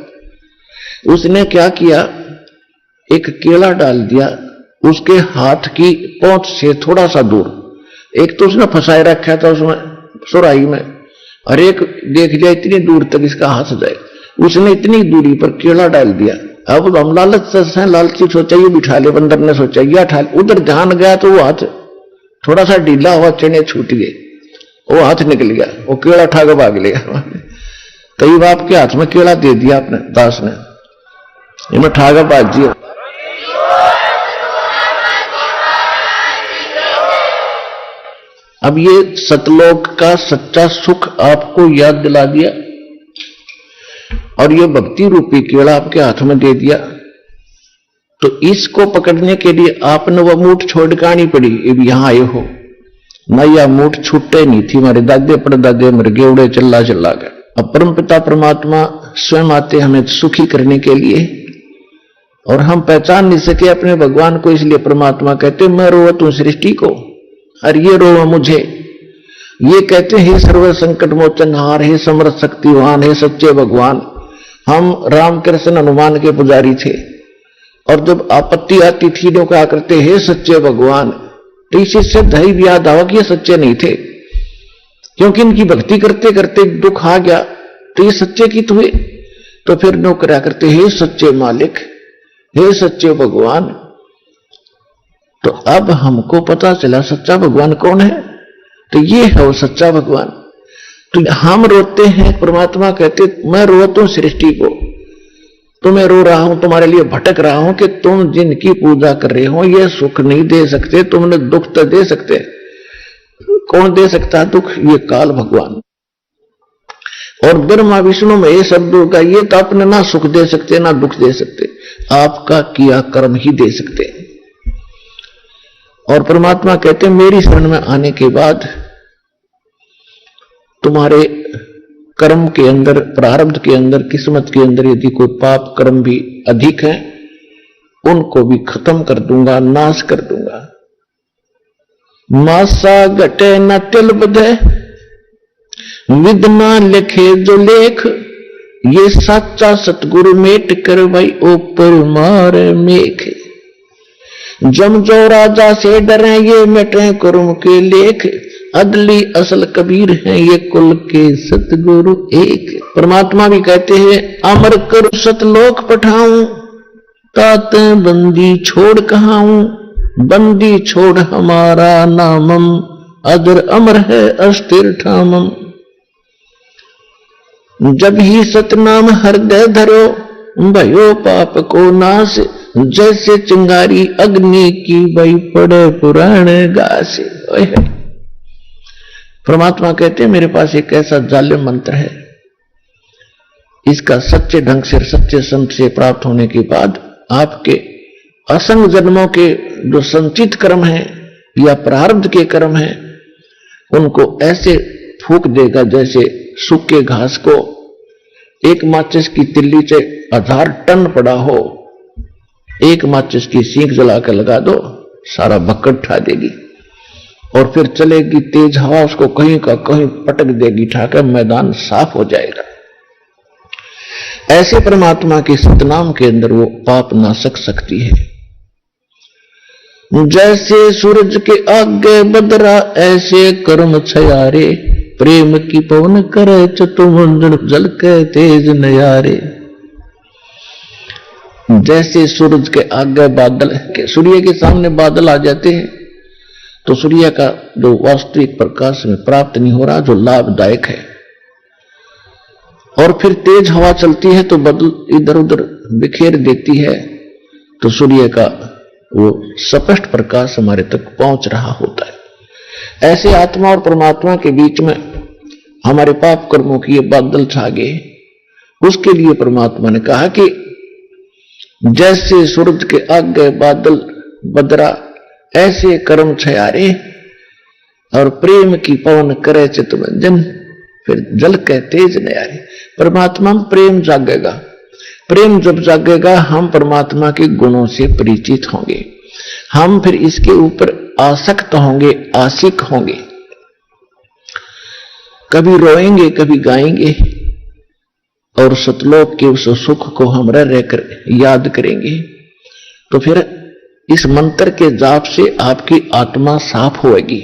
उसने क्या किया, एक केला डाल दिया उसके हाथ की पहुंच से थोड़ा सा दूर। एक तो उसने फंसाए रखा था उसमें सुराही में, और एक देख लिया इतनी दूर तक इसका हाथ जाए, उसने इतनी दूरी पर केला डाल दिया। अब हम लालच से लालची सोचा ये बिठा ले, बंदर ने सोचा ये उठा ले, उधर ध्यान गया तो वो हाथ थोड़ा सा ढीला हुआ, चने छूट गए, वो हाथ निकल गया, वो केला उठा के भाग लिया। कई बाप के हाथ में केला दे दिया अपने दास ने, इन्हें उठा के भाग दिया। अब ये सतलोक का सच्चा सुख आपको याद दिला दिया, और ये भक्ति रूपी केला आपके हाथ में दे दिया। तो इसको पकड़ने के लिए आपने वह मूठ छोड़ के आनी पड़ी। अब यहां आए हो ना, यह मूठ छूटे नहीं थी, हमारे दादे परदादे मर गए, उड़े चिल्ला चिल्ला गए। अब परम पिता परमात्मा स्वयं आते हमें सुखी करने के लिए, और हम पहचान नहीं सके अपने भगवान को, इसलिए परमात्मा कहते मैं रोवत हूं सृष्टि को, और ये रोवा मुझे। ये कहते हे सर्व संकट मोचन हार, हे समर्थ शक्तिवान, हे सच्चे भगवान। हम राम कृष्ण हनुमान के पुजारी थे, और जब आपत्ति आती थी लोग क्या करते, हे सच्चे भगवान। तो इससे धैर्य याद आवा कि ये सच्चे नहीं थे, क्योंकि इनकी भक्ति करते करते दुख आ गया, तो ये सच्चे की हुए। तो फिर लोग क्या करते, हे सच्चे मालिक, हे सच्चे भगवान। तो अब हमको पता चला सच्चा भगवान कौन है, तो ये है वो सच्चा भगवान। तो हम रोते हैं, परमात्मा कहते मैं रोता हूं सृष्टि को, तो मैं रो रहा हूं, तुम्हारे लिए भटक रहा हूं कि तुम जिनकी पूजा कर रहे हो ये सुख नहीं दे सकते, तुमने दुख तो दे सकते। कौन दे सकता है दुख, ये काल भगवान। और ब्रह्मा विष्णु में ये शब्दों का, ये तो अपने ना सुख दे सकते ना दुख दे सकते, आपका किया कर्म ही दे सकते। और परमात्मा कहते हैं मेरी शरण में आने के बाद तुम्हारे कर्म के अंदर, प्रारब्ध के अंदर, किस्मत के अंदर यदि कोई पाप कर्म भी अधिक है, उनको भी खत्म कर दूंगा, नाश कर दूंगा। मासा घटे न तिल बधे, विद्ना लिखे जो लेख, ये सच्चा सतगुरु मेट कर भाई ऊपर मारे मेख। जम जो राजा से डरे ये मिटे कुर्म के लेख, अदली असल कबीर है ये कुल के सतगुरु एक। परमात्मा भी कहते हैं अमर कर सतलोक पठाऊं, तात बंदी छोड़ कहाऊं, बंदी छोड़ हमारा नामम, अदर अमर है अस्थिर ठामम। जब ही सतनाम हृदय धरो, भयो पाप को नाश, जैसे चिंगारी अग्नि की भई पड़े पुराण गासे। परमात्मा कहते हैं मेरे पास एक ऐसा जालिम मंत्र है, इसका सच्चे ढंग से सच्चे संत से प्राप्त होने के बाद आपके असंग जन्मों के जो संचित कर्म हैं या प्रारब्ध के कर्म हैं, उनको ऐसे फूंक देगा जैसे सूखे घास को एक माचिस की तिल्ली से 1000 टन पड़ा हो, एक माचिस की सीख जलाकर लगा दो, सारा भक्कड़ उठा देगी, और फिर चलेगी तेज हवा, उसको कहीं का कहीं पटक देगी, ठाकर मैदान साफ हो जाएगा। ऐसे परमात्मा के सतनाम के अंदर वो पाप नाशक शक्ति है। जैसे सूरज के आगे बदरा ऐसे कर्म छयारे, प्रेम की पवन करे चतुर्मुंड जल के तेज नयारे। जैसे सूरज के आगे बादल, सूर्य के सामने बादल आ जाते हैं तो सूर्य का जो वास्तविक प्रकाश में प्राप्त नहीं हो रहा, जो लाभदायक है, और फिर तेज हवा चलती है तो बादल इधर उधर बिखेर देती है, तो सूर्य का वो स्पष्ट प्रकाश हमारे तक पहुंच रहा होता है। ऐसे आत्मा और परमात्मा के बीच में हमारे पाप कर्मों की ये बादल छा गए। उसके लिए परमात्मा ने कहा कि जैसे सूरज के आगे बादल बदरा ऐसे कर्म छयारे, और प्रेम की पवन करे चितमंजन, फिर जल के तेज नयारे। परमात्मा में प्रेम जागेगा। प्रेम जब जागेगा हम परमात्मा के गुणों से परिचित होंगे, हम फिर इसके ऊपर आसक्त होंगे, आशिक होंगे, कभी रोएंगे कभी गाएंगे, और सतलोक के उस सुख को हम रह रहकर याद करेंगे। तो फिर इस मंत्र के जाप से आपकी आत्मा साफ होगी।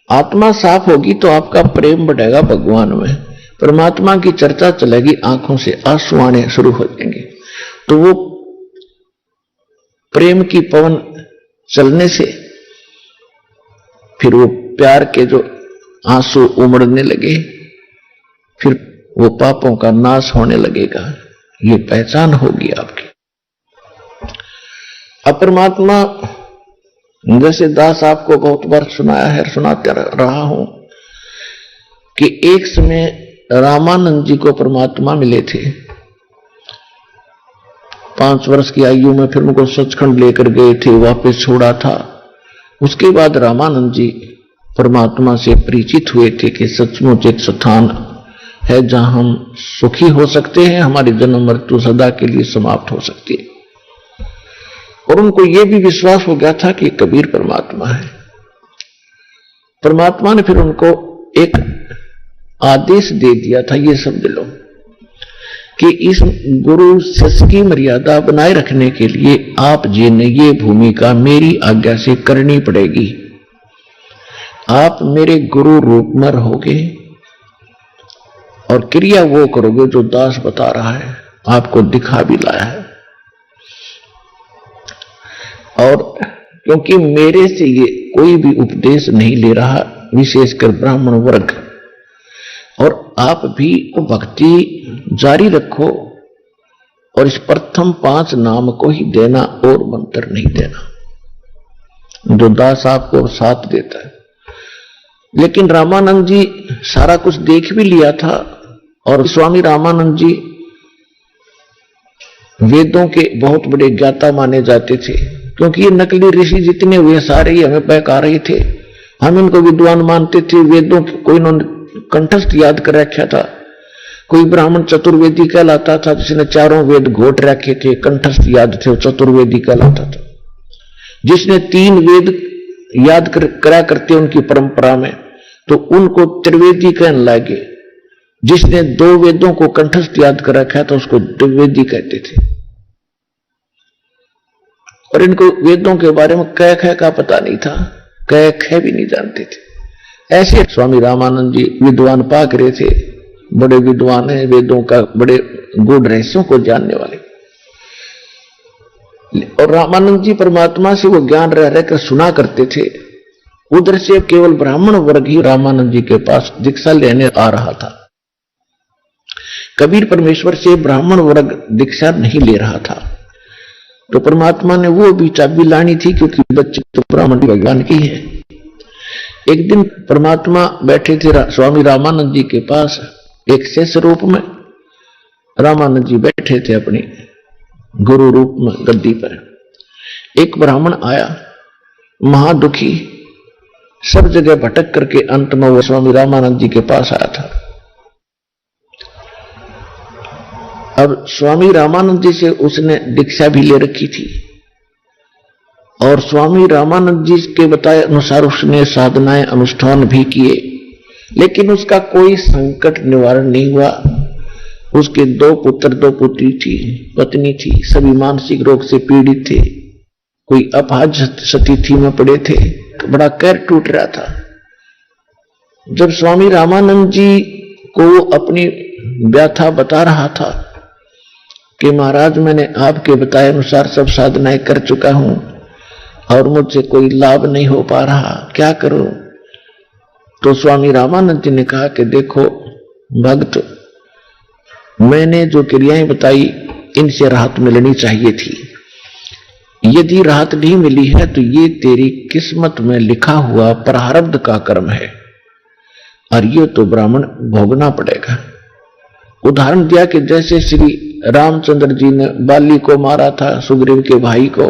आत्मा साफ होगी तो आपका प्रेम बढ़ेगा भगवान में, परमात्मा की चर्चा चलेगी, आंखों से आंसू आने शुरू हो जाएंगे। तो वो प्रेम की पवन चलने से फिर वो प्यार के जो आंसू उमड़ने लगे, फिर वो पापों का नाश होने लगेगा। ये पहचान होगी आपकी। अपरमात्मा, जैसे दास आपको बहुत बार सुनाया है, सुनाते रहा हूं कि एक समय रामानंद जी को परमात्मा मिले थे 5 वर्ष की आयु में, फिर उनको सचखंड लेकर गए थे, वापस छोड़ा था। उसके बाद रामानंद जी परमात्मा से परिचित हुए थे कि सचमुच एक स्थान है जहां हम सुखी हो सकते हैं, हमारी जन्म मृत्यु सदा के लिए समाप्त हो सकती है। और उनको यह भी विश्वास हो गया था कि कबीर परमात्मा है। परमात्मा ने फिर उनको एक आदेश दे दिया था, ये समझ लो कि इस गुरु शिष्य की मर्यादा बनाए रखने के लिए आप जी ने ये भूमिका मेरी आज्ञा से करनी पड़ेगी। आप मेरे गुरु रूप में रहोगे और क्रिया वो करोगे जो दास बता रहा है, आपको दिखा भी लाया है। और क्योंकि मेरे से ये कोई भी उपदेश नहीं ले रहा, विशेषकर ब्राह्मण वर्ग, और आप भी भक्ति जारी रखो और इस प्रथम 5 नाम को ही देना और मंत्र नहीं देना, जो दास आपको साथ देता है। लेकिन रामानंद जी सारा कुछ देख भी लिया था, और स्वामी रामानंद जी वेदों के बहुत बड़े ज्ञाता माने जाते थे, क्योंकि ये नकली ऋषि जितने हुए सारे ही हमें बहका रहे थे। हम इनको विद्वान मानते थे, वेदों को इन्होंने कंठस्थ याद कर रखा था। कोई ब्राह्मण चतुर्वेदी कहलाता था, जिसने 4 वेद घोट रखे थे, कंठस्थ याद थे, वो चतुर्वेदी कहलाता था। जिसने 3 वेद याद करा करते उनकी परंपरा में, तो उनको त्रिवेदी कहने लगे। जिसने 2 वेदों को कंठस्थ याद कर रखा था उसको द्विवेदी कहते थे। और इनको वेदों के बारे में कह ख का पता नहीं था, कह ख भी नहीं जानते थे। ऐसे स्वामी रामानंद जी विद्वान पाक रहे थे, बड़े विद्वान हैं, वेदों का बड़े गूढ़ रहस्यों को जानने वाले। और रामानंद जी परमात्मा से वो ज्ञान रह रहकर सुना करते थे। उधर से केवल ब्राह्मण वर्ग ही रामानंद जी के पास दीक्षा लेने आ रहा था। कबीर परमेश्वर से ब्राह्मण वर्ग दीक्षा नहीं ले रहा था, तो परमात्मा ने वो भी चाबी लानी थी, क्योंकि बच्चे तो ब्राह्मण भगवान की है। एक दिन परमात्मा बैठे थे स्वामी रामानंद जी के पास, एक शिष्य रूप में रामानंद जी बैठे थे अपनी गुरु रूप में गद्दी पर। एक ब्राह्मण आया, महादुखी, सब जगह भटक करके अंत में वो स्वामी रामानंद जी के पास आया था। अब स्वामी रामानंद जी से उसने दीक्षा भी ले रखी थी, और स्वामी रामानंद जी के बताए अनुसार उसने साधनाएं अनुष्ठान भी किए, लेकिन उसका कोई संकट निवारण नहीं हुआ। उसके 2 पुत्र 2 पुत्री थी, पत्नी थी, सभी मानसिक रोग से पीड़ित थे। कोई अपाज स्थिति में पड़े थे, बड़ा कैर टूट रहा था। जब स्वामी रामानंद जी को अपनी व्यथा बता रहा था कि महाराज मैंने आपके बताए अनुसार सब साधनाएं कर चुका हूं और मुझसे कोई लाभ नहीं हो पा रहा, क्या करूं? तो स्वामी रामानंद जी ने कहा कि देखो भक्त, मैंने जो क्रियाएं बताई इनसे राहत मिलनी चाहिए थी। यदि राहत नहीं मिली है तो ये तेरी किस्मत में लिखा हुआ प्रारब्ध का कर्म है और ये तो ब्राह्मण भोगना पड़ेगा। उदाहरण दिया कि जैसे श्री रामचंद्र जी ने बाली को मारा था, सुग्रीव के भाई को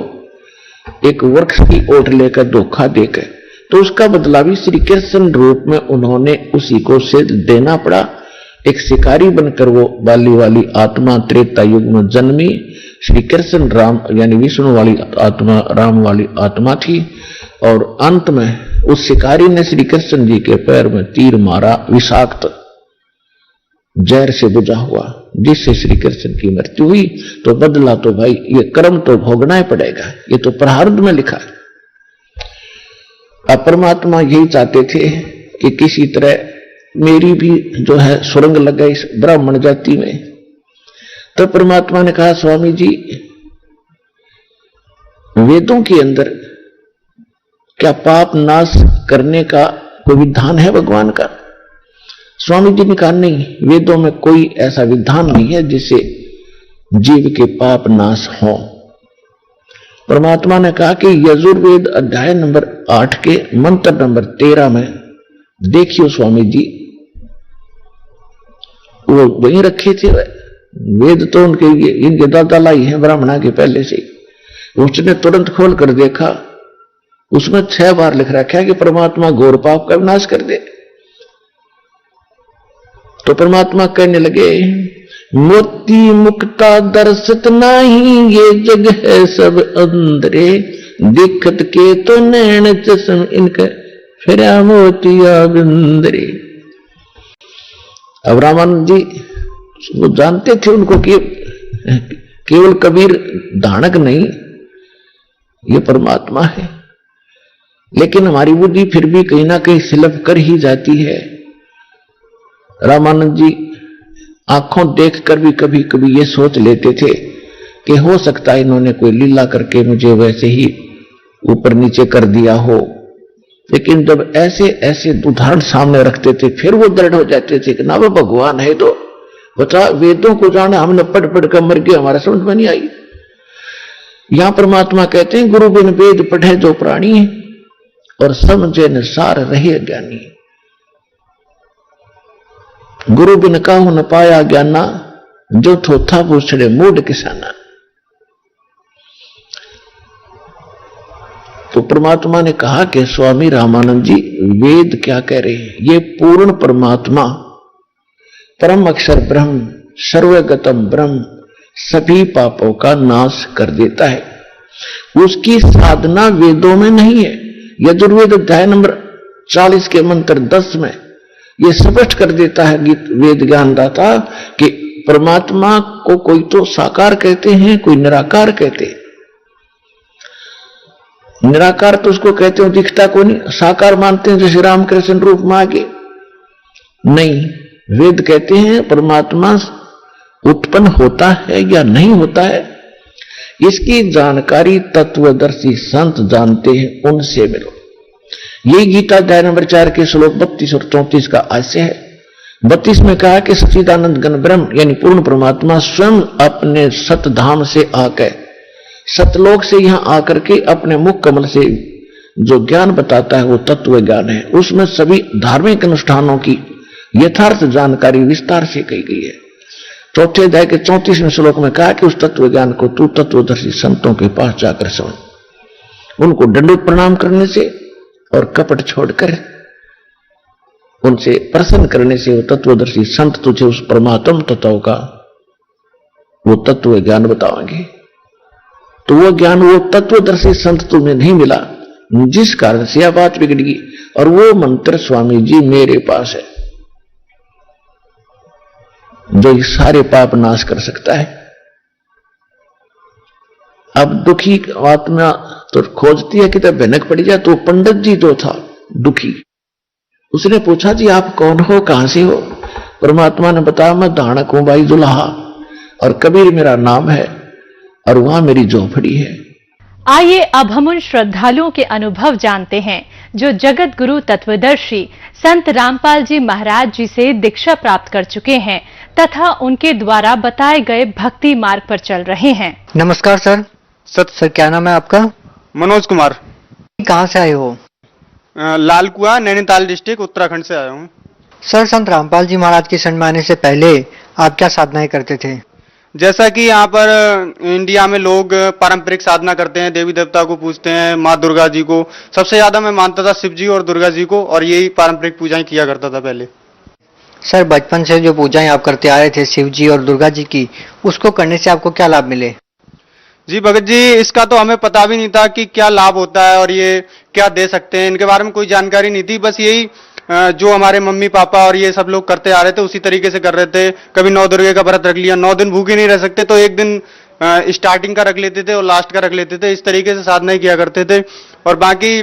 एक वृक्ष की ओट लेकर धोखा देकर, तो उसका बदला भी श्री कृष्ण रूप में उन्होंने उसी को से देना पड़ा। एक शिकारी बनकर वो बाली वाली आत्मा त्रेता युग में जन्मी, श्री कृष्ण राम यानी विष्णु वाली आत्मा राम वाली आत्मा थी और अंत में उस शिकारी ने श्री कृष्ण जी के पैर में तीर मारा, विषाक्त जहर से बुझा हुआ, जिससे श्री कृष्ण की मृत्यु हुई। तो बदला तो भाई ये कर्म तो भोगना ही पड़ेगा, ये तो प्रारब्ध में लिखा है। अब परमात्मा यही चाहते थे कि किसी तरह मेरी भी जो है सुरंग लगे इस ब्राह्मण जाति में। तो परमात्मा ने कहा स्वामी जी, वेदों के अंदर क्या पाप नाश करने का कोई विधान है भगवान का? स्वामी जी ने कहा नहीं, वेदों में कोई ऐसा विधान नहीं है जिससे जीव के पाप नाश हो। परमात्मा ने कहा कि यजुर्वेद अध्याय नंबर 8 के मंत्र नंबर 13 में देखियो स्वामी जी, वो वहीं रखे थे वेद, तो उनके इनके दादा लाई है ब्राह्मणा के पहले से। उसने तुरंत खोल कर देखा, उसमें 6 बार लिख रखा है कि परमात्मा घोर पाप का विनाश कर दे। तो परमात्मा कहने लगे, मोती मुक्ता दर्शत नाही, ये जग है सब अंधरे, दिक्कत के तो नैन चश्म इनके फिर मोतिया बिंदरे। अब रामानंद जी वो जानते थे उनको कि केवल कबीर दानक नहीं, ये परमात्मा है, लेकिन हमारी बुद्धि फिर भी कहीं ना कहीं सिलप कर ही जाती है। रामानंद जी आंखों देखकर भी कभी कभी ये सोच लेते थे कि हो सकता है इन्होंने कोई लीला करके मुझे वैसे ही ऊपर नीचे कर दिया हो, लेकिन जब ऐसे ऐसे उदाहरण सामने रखते थे फिर वो दृढ़ हो जाते थे कि ना वो भगवान है। तो बता, वेदों को जाना हमने पढ़ पढ़ कर मर गया, हमारा समझ में नहीं आई। यहां परमात्मा कहते हैं, गुरु बिन वेद पढ़े जो प्राणी और समझे न सार रहे ज्ञानी। गुरु बिन काहू न पाया ज्ञाना, जो थोथा पूछड़े मूड किसाना। तो परमात्मा ने कहा कि स्वामी रामानंद जी वेद क्या कह रहे हैं, ये पूर्ण परमात्मा परम अक्षर ब्रह्म सर्वगतम ब्रह्म सभी पापों का नाश कर देता है। उसकी साधना वेदों में नहीं है। यजुर्वेद अध्याय नंबर 40 के मंत्र 10 में यह स्पष्ट कर देता है गीत वेद ज्ञानदाता कि परमात्मा को कोई तो साकार कहते हैं, कोई निराकार कहते हैं। निराकार तो उसको कहते हो दिखता को नहीं, साकार मानते हैं जैसे रामकृष्ण रूप में आगे नहीं। वेद कहते हैं परमात्मा उत्पन्न होता है या नहीं होता है, इसकी जानकारी तत्वदर्शी संत जानते हैं, उनसे मिलो। ये गीता अध्याय नंबर 4 के श्लोक 32 और 34 का आशय है। 32 में कहा कि सच्चिदानंद घन ब्रह्म यानी पूर्ण परमात्मा स्वयं अपने सतधाम से आकर सतलोक से यहां आकर के अपने मुख कमल से जो ज्ञान बताता है वो तत्व ज्ञान है। उसमें सभी धार्मिक अनुष्ठानों की यथार्थ जानकारी विस्तार से कही गई है। चौथे अध्याय के 34वें श्लोक में कहा कि उस तत्व ज्ञान को तू तत्वदर्शी संतों के पास जाकर समझ, उनको दंडवत प्रणाम करने से और कपट छोड़कर उनसे प्रसन्न करने से वो तत्वदर्शी संत तुझे उस परमात्म तत्व का वो तत्व ज्ञान बताएंगे। तो वो ज्ञान वो तत्वदर्शी संत तुम्हें नहीं मिला, जिस कारण से यह बात बिगड़ गई। और वो मंत्र स्वामी जी मेरे पास है जो ये सारे पाप नाश कर सकता है। अब दुखी आत्मा तो खोजती है कि तब भनक पड़ी जाए। तो पंडित जी जो था दुखी, उसने पूछा जी आप कौन हो, कहां से हो? परमात्मा ने बताया मैं धानक हूं भाई दुल्हा, और कबीर मेरा नाम है, और वहां मेरी झोपड़ी है। आइए अब हम उन श्रद्धालुओं के अनुभव जानते हैं जो जगत गुरु तत्वदर्शी संत रामपाल जी महाराज जी से दीक्षा प्राप्त कर चुके हैं तथा उनके द्वारा बताए गए भक्ति मार्ग पर चल रहे हैं। नमस्कार सर। सर क्या नाम है आपका? मनोज कुमार। कहाँ से आए हो? लाल कुआं, नैनीताल डिस्ट्रिक्ट, उत्तराखंड से आया हूँ। सर, संत रामपाल जी महाराज की शरण में आने से पहले आप क्या साधनाएं करते थे? जैसा कि यहाँ पर इंडिया में लोग पारंपरिक साधना करते हैं, देवी देवता को पूजते हैं, माँ दुर्गा जी को। सबसे ज्यादा मैं मानता था शिव जी और दुर्गा जी को, और यही पारंपरिक पूजाएं किया करता था पहले। सर, बचपन से जो पूजाएं आप करते आ रहे थे शिव जी और दुर्गा जी की, उसको करने से आपको क्या लाभ मिले? जी भगत जी, इसका तो हमें पता भी नहीं था कि क्या लाभ होता है और ये क्या दे सकते हैं, इनके बारे में कोई जानकारी नहीं थी। बस यही जो हमारे मम्मी पापा और ये सब लोग करते आ रहे थे उसी तरीके से कर रहे थे। कभी 9 दुर्गे का व्रत रख लिया, 9 दिन भूखे नहीं रह सकते तो एक दिन स्टार्टिंग का रख लेते थे और लास्ट का रख लेते थे। इस तरीके से साधना किया करते थे। और बाकी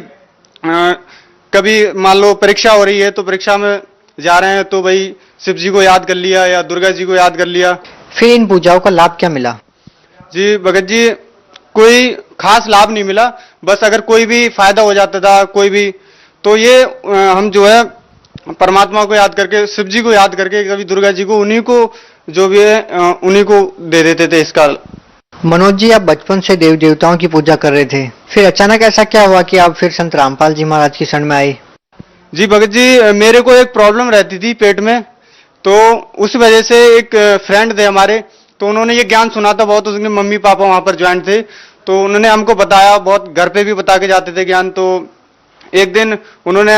कभी मान लो परीक्षा हो रही है तो परीक्षा में जा रहे हैं तो भाई शिव जी को याद कर लिया या दुर्गा जी को याद कर लिया। फिर इन पूजाओं का लाभ क्या मिला? जी भगत जी, कोई खास लाभ नहीं मिला। बस अगर कोई भी फायदा हो जाता था कोई भी, तो ये हम जो है परमात्मा को याद करके, शिव जी को याद करके, कभी दुर्गा जी को, उन्हीं को जो भी है उन्हीं को दे देते थे इसका। मनोज जी, आप बचपन से देव देवताओं की पूजा कर रहे थे, फिर अचानक ऐसा क्या हुआ कि आप फिर संत रामपाल जी महाराज की शरण में आए? जी भगत जी, मेरे को एक प्रॉब्लम रहती थी पेट में, तो उस वजह से एक फ्रेंड थे हमारे, तो उन्होंने ये ज्ञान सुना था बहुत। उसके मम्मी पापा वहां पर ज्वाइंट थे, तो उन्होंने हमको बताया, बहुत घर पे भी बता के जाते थे ज्ञान। तो एक दिन उन्होंने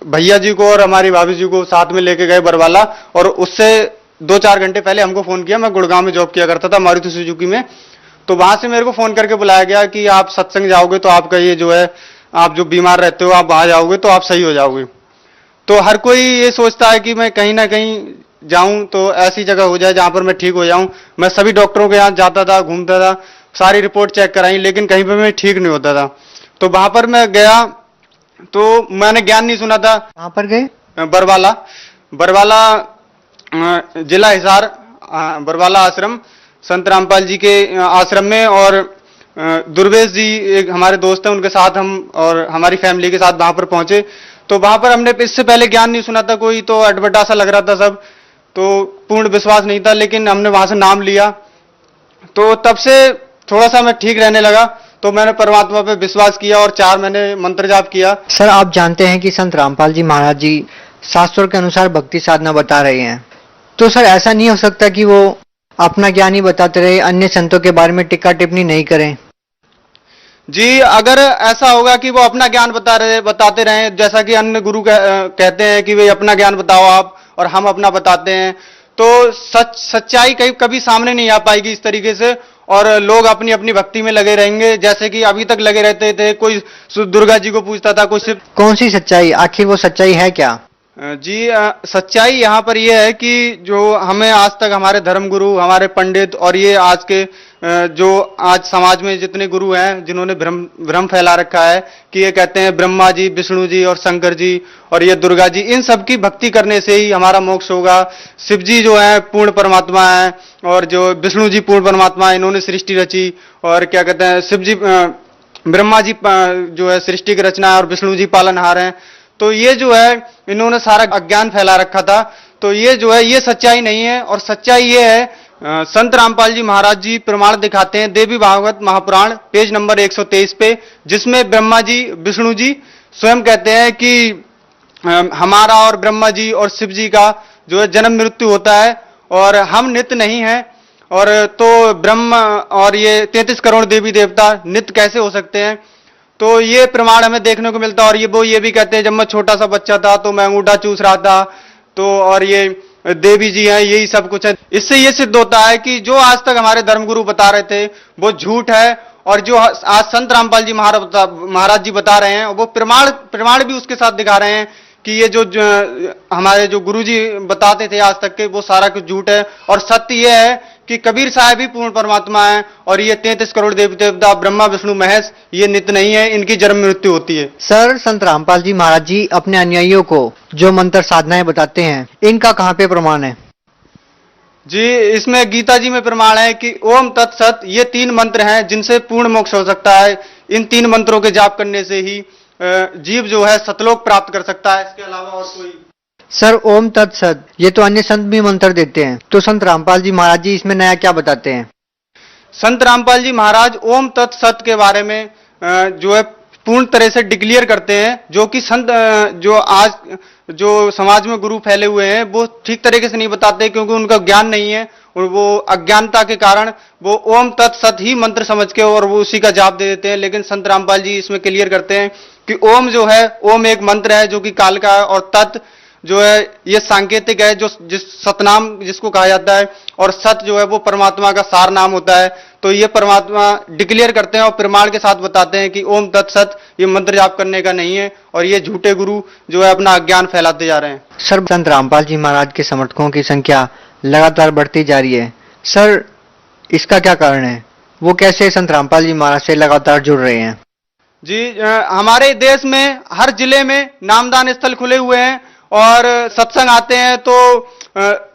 भैया जी को और हमारी भाभी जी को साथ में लेके गए बरवाला, और उससे 2-4 घंटे पहले हमको फोन किया। मैं गुड़गांव में जॉब किया करता था, मारुति सुजुकी में। तो वहां से मेरे को फोन करके बुलाया गया कि आप सत्संग जाओगे तो आपका ये जो है, आप जो बीमार रहते हो आप वहां जाओगे तो आप सही हो जाओगे। तो हर कोई ये सोचता है कि मैं कहीं ना कहीं जाऊं तो ऐसी जगह हो जाए जहां पर मैं ठीक हो जाऊं। मैं सभी डॉक्टरों के यहाँ जाता था, घूमता था, सारी रिपोर्ट चेक कराई, लेकिन कहीं पर मैं ठीक नहीं होता था। तो वहां पर मैं गया तो मैंने ज्ञान नहीं सुना था। कहां पर गए? बरवाला जिला हिसार, बरवाला आश्रम, संत रामपाल जी के आश्रम में। और दुर्वेश जी एक हमारे दोस्त हैं, उनके साथ हम और हमारी फैमिली के साथ वहां पर पहुंचे। तो वहां पर हमने इससे पहले ज्ञान नहीं सुना था कोई, तो अटपटा सा लग रहा था सब, तो पूर्ण विश्वास नहीं था। लेकिन हमने वहां से नाम लिया तो तब से थोड़ा सा मैं ठीक रहने लगा। तो मैंने परमात्मा पे विश्वास किया और 4 महीने मंत्र जाप किया। सर, आप जानते हैं कि संत रामपाल जी महाराज जी शास्त्रों के अनुसार भक्ति साधना बता रहे हैं, तो सर ऐसा नहीं हो सकता कि वो अपना ज्ञान ही बताते रहे, अन्य संतों के बारे में टिक्का टिप्पणी नहीं करें? जी, अगर ऐसा होगा कि वो अपना ज्ञान बताते रहे, जैसा कि अन्य गुरु कहते हैं कि भाई अपना ज्ञान बताओ आप, और हम अपना बताते हैं, तो सच्चाई कभी सामने नहीं आ पाएगी इस तरीके से। और लोग अपनी अपनी भक्ति में लगे रहेंगे, जैसे कि अभी तक लगे रहते थे। कोई दुर्गा जी को पूजता था, कोई शिव। कौन सी सच्चाई? आखिर वो सच्चाई है क्या? जी, सच्चाई यहाँ पर यह है कि जो हमें आज तक हमारे धर्मगुरु, हमारे पंडित और ये आज के जो आज समाज में जितने गुरु हैं जिन्होंने भ्रम फैला रखा है कि ये कहते हैं ब्रह्मा जी, विष्णु जी और शंकर जी और ये दुर्गा जी, इन सब की भक्ति करने से ही हमारा मोक्ष होगा। शिव जी जो है पूर्ण परमात्मा है, और जो विष्णु जी पूर्ण परमात्मा है, इन्होंने सृष्टि रची। और क्या कहते हैं, शिव जी, ब्रह्मा जी जो है सृष्टि की रचना है, और विष्णु जी पालनहार हैं। तो ये जो है इन्होंने सारा अज्ञान फैला रखा था। तो ये जो है ये सच्चाई नहीं है। और सच्चाई ये है, संत रामपाल जी महाराज जी प्रमाण दिखाते हैं देवी भागवत महापुराण पेज नंबर 123 पे, जिसमें ब्रह्मा जी, विष्णु जी स्वयं कहते हैं कि हमारा और ब्रह्मा जी और शिव जी का जो है जन्म मृत्यु होता है और हम नित्य नहीं हैं। और तो ब्रह्म और ये 33 करोड़ देवी देवता नित्य कैसे हो सकते हैं? तो ये प्रमाण हमें देखने को मिलता है। और ये भी कहते हैं जब मैं छोटा सा बच्चा था तो मैं अंगूठा चूस रहा था, तो और ये देवी जी हैं, यही सब कुछ है। इससे ये सिद्ध होता है कि जो आज तक हमारे धर्मगुरु बता रहे थे वो झूठ है, और जो आज संत रामपाल जी महाराज जी बता रहे हैं वो प्रमाण भी उसके साथ दिखा रहे हैं कि ये जो हमारे जो गुरु जी बताते थे आज तक के, वो सारा कुछ झूठ है। और सत्य ये है कि कबीर साहब ही पूर्ण परमात्मा है और ये 33 करोड़ देवी देवता ब्रह्मा विष्णु महेश ये नित्य नहीं है, इनकी जन्म मृत्यु होती है। सर, संत रामपाल जी महाराज जी अपने अनुयायियों को जो मंत्र साधनाएं बताते हैं, इनका कहाँ पे प्रमाण है? जी, इसमें गीता जी में प्रमाण है कि ओम तत्सत ये 3 मंत्र हैं जिनसे पूर्ण मोक्ष हो सकता है। इन 3 मंत्रों के जाप करने से ही जीव जो है सतलोक प्राप्त कर सकता है, इसके अलावा और कोई। सर, ओम तत्सत ये तो अन्य संत भी मंत्र देते हैं, तो संत रामपाल जी महाराज जी इसमें नया क्या बताते हैं? संत रामपाल जी महाराज ओम तत्सत के बारे में जो है पूर्ण तरह से डिक्लेयर करते हैं, जो कि संत जो आज जो समाज में गुरु फैले हुए हैं वो ठीक तरीके से नहीं बताते, क्योंकि उनका ज्ञान नहीं है और वो अज्ञानता के कारण वो ओम तत्सत ही मंत्र समझ के और वो उसी का जाप दे देते हैं। लेकिन संत रामपाल जी इसमें क्लियर करते हैं कि ओम जो है, ओम एक मंत्र है जो कि काल का है, और तत् जो है ये सांकेतिक है, जो जिस सतनाम जिसको कहा जाता है, और सत जो है वो परमात्मा का सार नाम होता है। तो ये परमात्मा डिक्लेयर करते हैं और प्रमाण के साथ बताते हैं कि ओम तत्सत ये मंत्र जाप करने का नहीं है, और ये झूठे गुरु जो है अपना अज्ञान फैलाते जा रहे हैं। सर, संत रामपाल जी महाराज के समर्थकों की संख्या लगातार बढ़ती जा रही है। सर, इसका क्या कारण है? वो कैसे संत रामपाल जी महाराज से लगातार जुड़ रहे हैं? जी, हमारे देश में हर जिले में नामदान स्थल खुले हुए हैं और सत्संग आते हैं, तो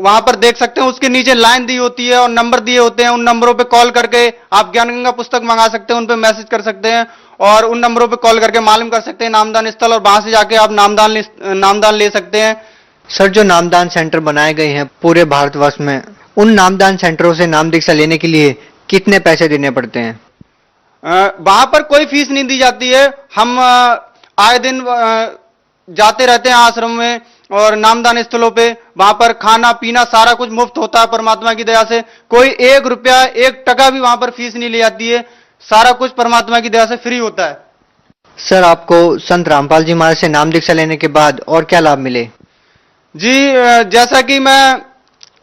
वहां पर देख सकते हैं उसके नीचे लाइन दी होती है और नंबर दिए होते हैं। उन नंबरों पे कॉल करके आप ज्ञान गंगा पुस्तक मंगा सकते हैं, उन पे मैसेज कर सकते हैं और उन नंबरों पे कॉल करके मालूम कर सकते हैं नामदान स्थल, और वहां से जाके आप नामदान ले सकते हैं। सर, जो नामदान सेंटर बनाए गए हैं पूरे भारतवर्ष में, उन नामदान सेंटरों से नाम दीक्षा लेने के लिए कितने पैसे देने पड़ते हैं? वहां पर कोई फीस नहीं दी जाती है। हम आए दिन जाते रहते हैं आश्रम में और नामदान स्थलों पे, वहां पर खाना पीना सारा कुछ मुफ्त होता है परमात्मा की दया से। कोई 1 रुपया 1 टका भी वहां पर फीस नहीं ली जाती है, सारा कुछ परमात्मा की दया से फ्री होता है। सर, आपको संत रामपाल जी महाराज से नाम दीक्षा लेने के बाद और क्या लाभ मिले? जी, जैसा कि मैं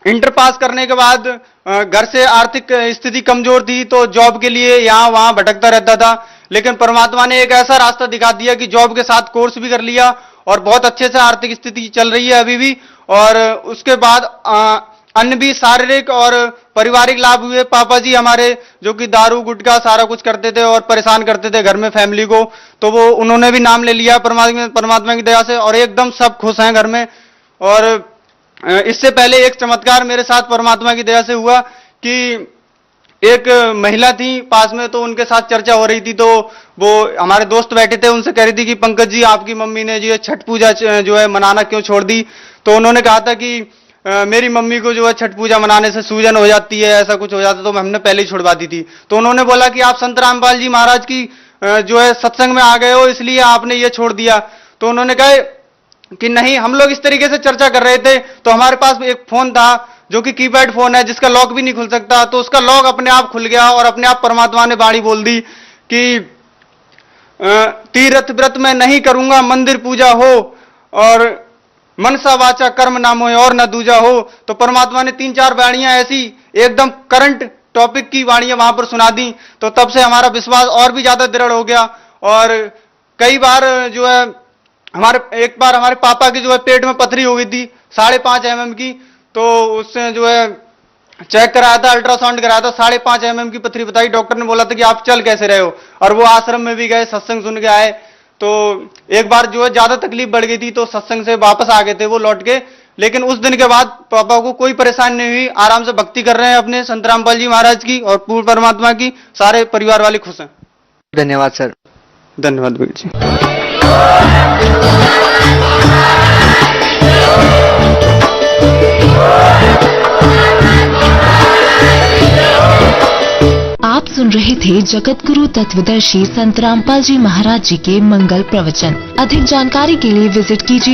इंटर पास करने के बाद घर से आर्थिक स्थिति कमजोर थी, तो जॉब के लिए यहाँ वहां भटकता रहता था, लेकिन परमात्मा ने एक ऐसा रास्ता दिखा दिया कि जॉब के साथ कोर्स भी कर लिया और बहुत अच्छे से आर्थिक स्थिति चल रही है अभी भी। और उसके बाद अन्य भी शारीरिक और पारिवारिक लाभ हुए। पापा जी हमारे जो कि दारू गुटखा सारा कुछ करते थे और परेशान करते थे घर में फैमिली को, तो वो उन्होंने भी नाम ले लिया परमात्मा की दया से, और एकदम सब खुश हैं घर में। और इससे पहले एक चमत्कार मेरे साथ परमात्मा की दया से हुआ कि एक महिला थी पास में, तो उनके साथ चर्चा हो रही थी, तो वो हमारे दोस्त बैठे थे, उनसे कह रही थी कि पंकज जी आपकी मम्मी ने जो छठ पूजा जो है मनाना क्यों छोड़ दी? तो उन्होंने कहा था कि मेरी मम्मी को जो है छठ पूजा मनाने से सूजन हो जाती है, ऐसा कुछ हो जाता, तो हमने पहले ही छुड़वा दी थी। तो उन्होंने बोला कि आप संत रामपाल जी महाराज की जो है सत्संग में आ गए हो, इसलिए आपने ये छोड़ दिया। तो उन्होंने कहा कि नहीं, हम लोग इस तरीके से चर्चा कर रहे थे, तो हमारे पास एक फोन था जो कि कीपैड फोन है जिसका लॉक भी नहीं खुल सकता, तो उसका लॉक अपने आप खुल गया और अपने आप परमात्मा ने बाणी बोल दी कि तीर्थ व्रत में नहीं करूंगा, मंदिर पूजा हो और मनसा वाचा कर्म नाम हो और न दूजा हो। तो परमात्मा ने 3-4 वाणियां ऐसी एकदम करंट टॉपिक की वाणियां वहां पर सुना दी, तो तब से हमारा विश्वास और भी ज्यादा दृढ़ हो गया। और कई बार जो है एक बार हमारे पापा की जो है पेट में पथरी हो गई थी 5.5 mm की, तो उससे जो है चेक कराया था, अल्ट्रासाउंड कराया था, 5.5 mm की पथरी बताई। डॉक्टर ने बोला था कि आप चल कैसे रहे हो, और वो आश्रम में भी गए, सत्संग सुन के आए। तो एक बार जो है ज्यादा तकलीफ बढ़ गई थी, तो सत्संग से वापस आ गए थे वो लौट के, लेकिन उस दिन के बाद पापा को कोई परेशानी नहीं हुई, आराम से भक्ति कर रहे हैं अपने संत रामपाल जी महाराज की और पूर्ण परमात्मा की, सारे परिवार वाले खुश हैं। धन्यवाद सर। धन्यवाद भैया जी। आप सुन रहे थे जगत गुरु तत्वदर्शी संत रामपाल जी महाराज जी के मंगल प्रवचन। अधिक जानकारी के लिए विजिट कीजिए